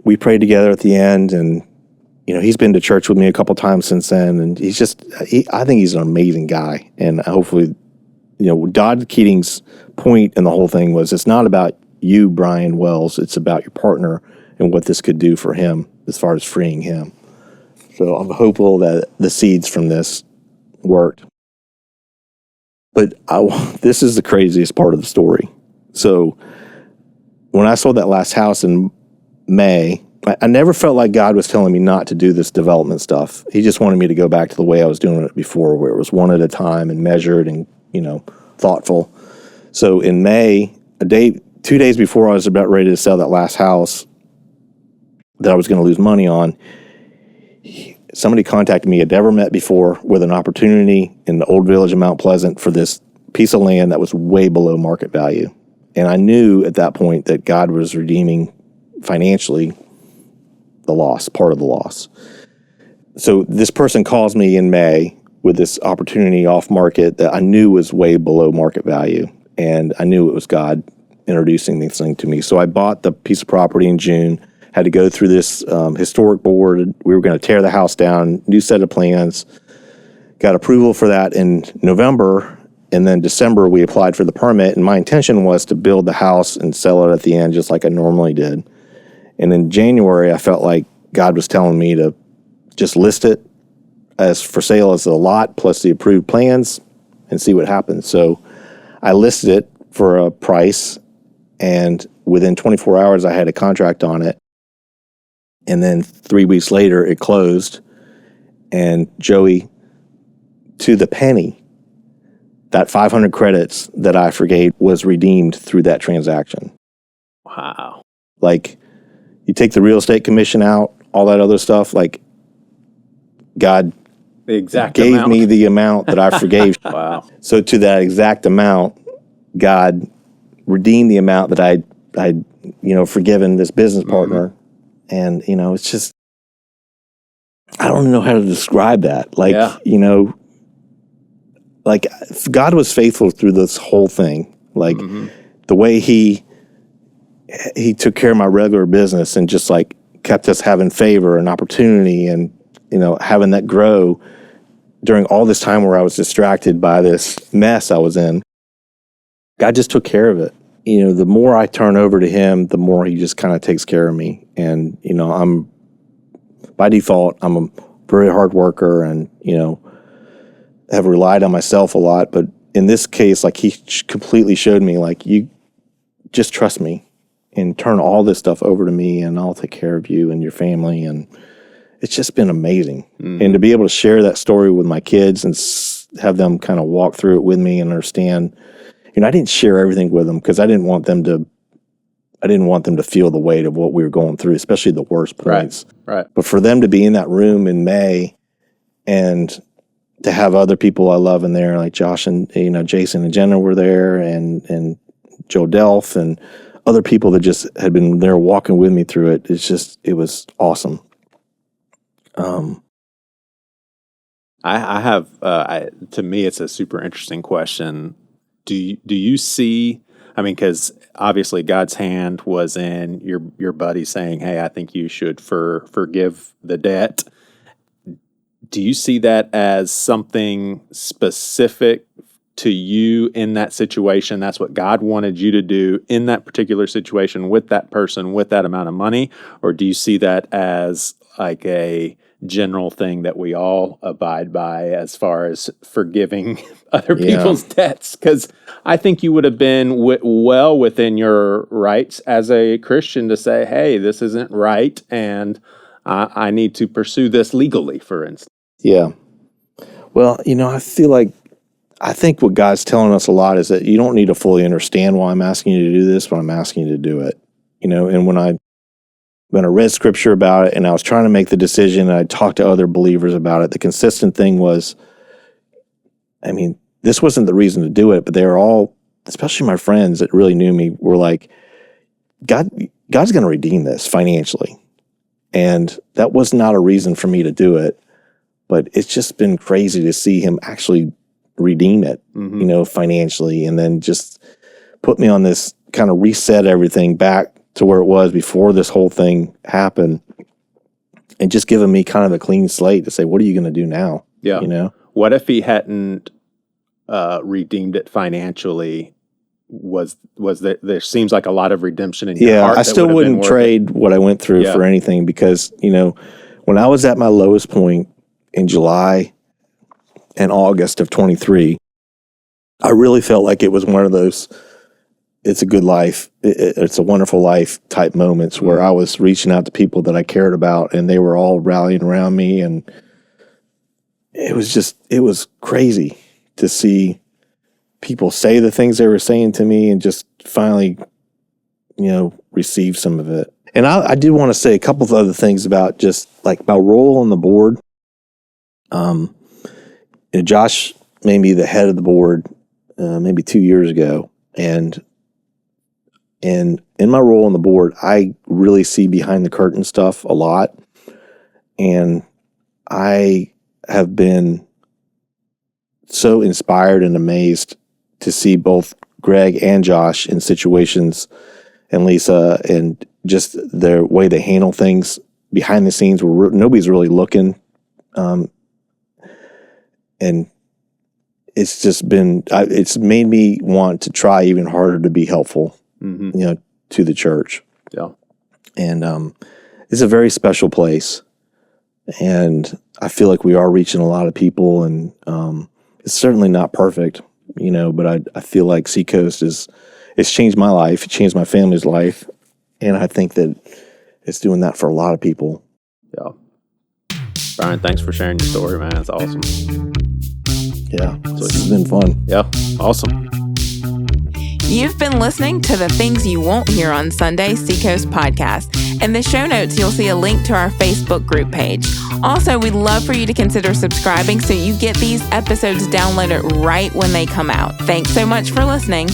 Speaker 1: we prayed together at the end, and, he's been to church with me a couple times since then. And I think he's an amazing guy. And hopefully, Don Keating's point in the whole thing was, it's not about you, Brian Wells, it's about your partner and what this could do for him as far as freeing him. So I'm hopeful that the seeds from this worked. But this is the craziest part of the story. So when I sold that last house in May, I never felt like God was telling me not to do this development stuff. He just wanted me to go back to the way I was doing it before, where it was one at a time and measured and, thoughtful. So in May, 2 days before I was about ready to sell that last house that I was going to lose money on, somebody contacted me I'd never met before with an opportunity in the old village of Mount Pleasant for this piece of land that was way below market value. And I knew at that point that God was redeeming financially the loss, part of the loss. So this person calls me in May with this opportunity off market that I knew was way below market value. And I knew it was God introducing this thing to me. So I bought the piece of property in June, had to go through this historic board. We were going to tear the house down, new set of plans, got approval for that in November. And then December, we applied for the permit. And my intention was to build the house and sell it at the end, just like I normally did. And in January, I felt like God was telling me to just list it as for sale as a lot plus the approved plans and see what happens. So I listed it for a price, and within 24 hours, I had a contract on it. And then 3 weeks later, it closed. And Joey, to the penny, that 500 credits that I forgave was redeemed through that transaction.
Speaker 5: Wow.
Speaker 1: Like, you take the real estate commission out, all that other stuff, like, God
Speaker 5: The exact
Speaker 1: gave
Speaker 5: amount.
Speaker 1: me the amount that I forgave.
Speaker 5: Wow.
Speaker 1: So to that exact amount, God redeemed the amount that I'd forgiven this business partner. And, it's just, I don't know how to describe that. Like, like God was faithful through this whole thing. Like the way he took care of my regular business and just like kept us having favor and opportunity and, having that grow during all this time where I was distracted by this mess I was in. God just took care of it. The more I turn over to him, the more he just kind of takes care of me. And, I'm by default, I'm a very hard worker and, have relied on myself a lot. But in this case, like he completely showed me, like, you just trust me and turn all this stuff over to me and I'll take care of you and your family. And it's just been amazing. And to be able to share that story with my kids and have them kind of walk through it with me and understand, I didn't share everything with them because I didn't want them to feel the weight of what we were going through, especially the worst points.
Speaker 5: Right.
Speaker 1: But for them to be in that room in May and to have other people I love in there, like Josh and, Jason and Jenna were there and Joe Delph and other people that just had been there walking with me through it. It was awesome.
Speaker 5: I have, to me, it's a super interesting question. Do you see, because obviously God's hand was in your buddy saying, hey, I think you should forgive the debt. Do you see that as something specific to you in that situation? That's what God wanted you to do in that particular situation with that person, with that amount of money? Or do you see that as like a general thing that we all abide by as far as forgiving other people's debts? Because I think you would have been well within your rights as a Christian to say, hey, this isn't right, and I need to pursue this legally, for instance.
Speaker 1: Yeah. Well, I think what God's telling us a lot is that you don't need to fully understand why I'm asking you to do this, but I'm asking you to do it. And when I read scripture about it and I was trying to make the decision and I talked to other believers about it, the consistent thing was, this wasn't the reason to do it, but they were all, especially my friends that really knew me, were like, God's going to redeem this financially. And that was not a reason for me to do it, but it's just been crazy to see him actually redeem it, financially, and then just put me on this kind of reset everything back to where it was before this whole thing happened, and just giving me kind of a clean slate to say, what are you going to do now?
Speaker 5: Yeah. What if he hadn't redeemed it financially? Was there seems like a lot of redemption in your heart?
Speaker 1: I still wouldn't trade what I went through for anything, because, when I was at my lowest point in July and August of 23, I really felt like it was one of those, it's a good life, it's a wonderful life type moments where I was reaching out to people that I cared about and they were all rallying around me. And it was crazy to see people say the things they were saying to me and just finally, receive some of it. And I did want to say a couple of other things about just like my role on the board. Josh made me the head of the board maybe 2 years ago. And And in my role on the board, I really see behind the curtain stuff a lot. And I have been so inspired and amazed to see both Greg and Josh in situations, and Lisa, and just their way they handle things behind the scenes where nobody's really looking. And it's just been, it's made me want to try even harder to be helpful, to the church.
Speaker 5: Yeah.
Speaker 1: And it's a very special place. And I feel like we are reaching a lot of people, and it's certainly not perfect, but I feel like Seacoast it's changed my life. It changed my family's life. And I think that it's doing that for a lot of people.
Speaker 5: Yeah. Brian, thanks for sharing your story, man. It's awesome.
Speaker 1: Yeah. So it's been fun.
Speaker 5: Yeah. Awesome.
Speaker 2: You've been listening to the Things You Won't Hear on Sunday Seacoast podcast. In the show notes, you'll see a link to our Facebook group page. Also, we'd love for you to consider subscribing so you get these episodes downloaded right when they come out. Thanks so much for listening.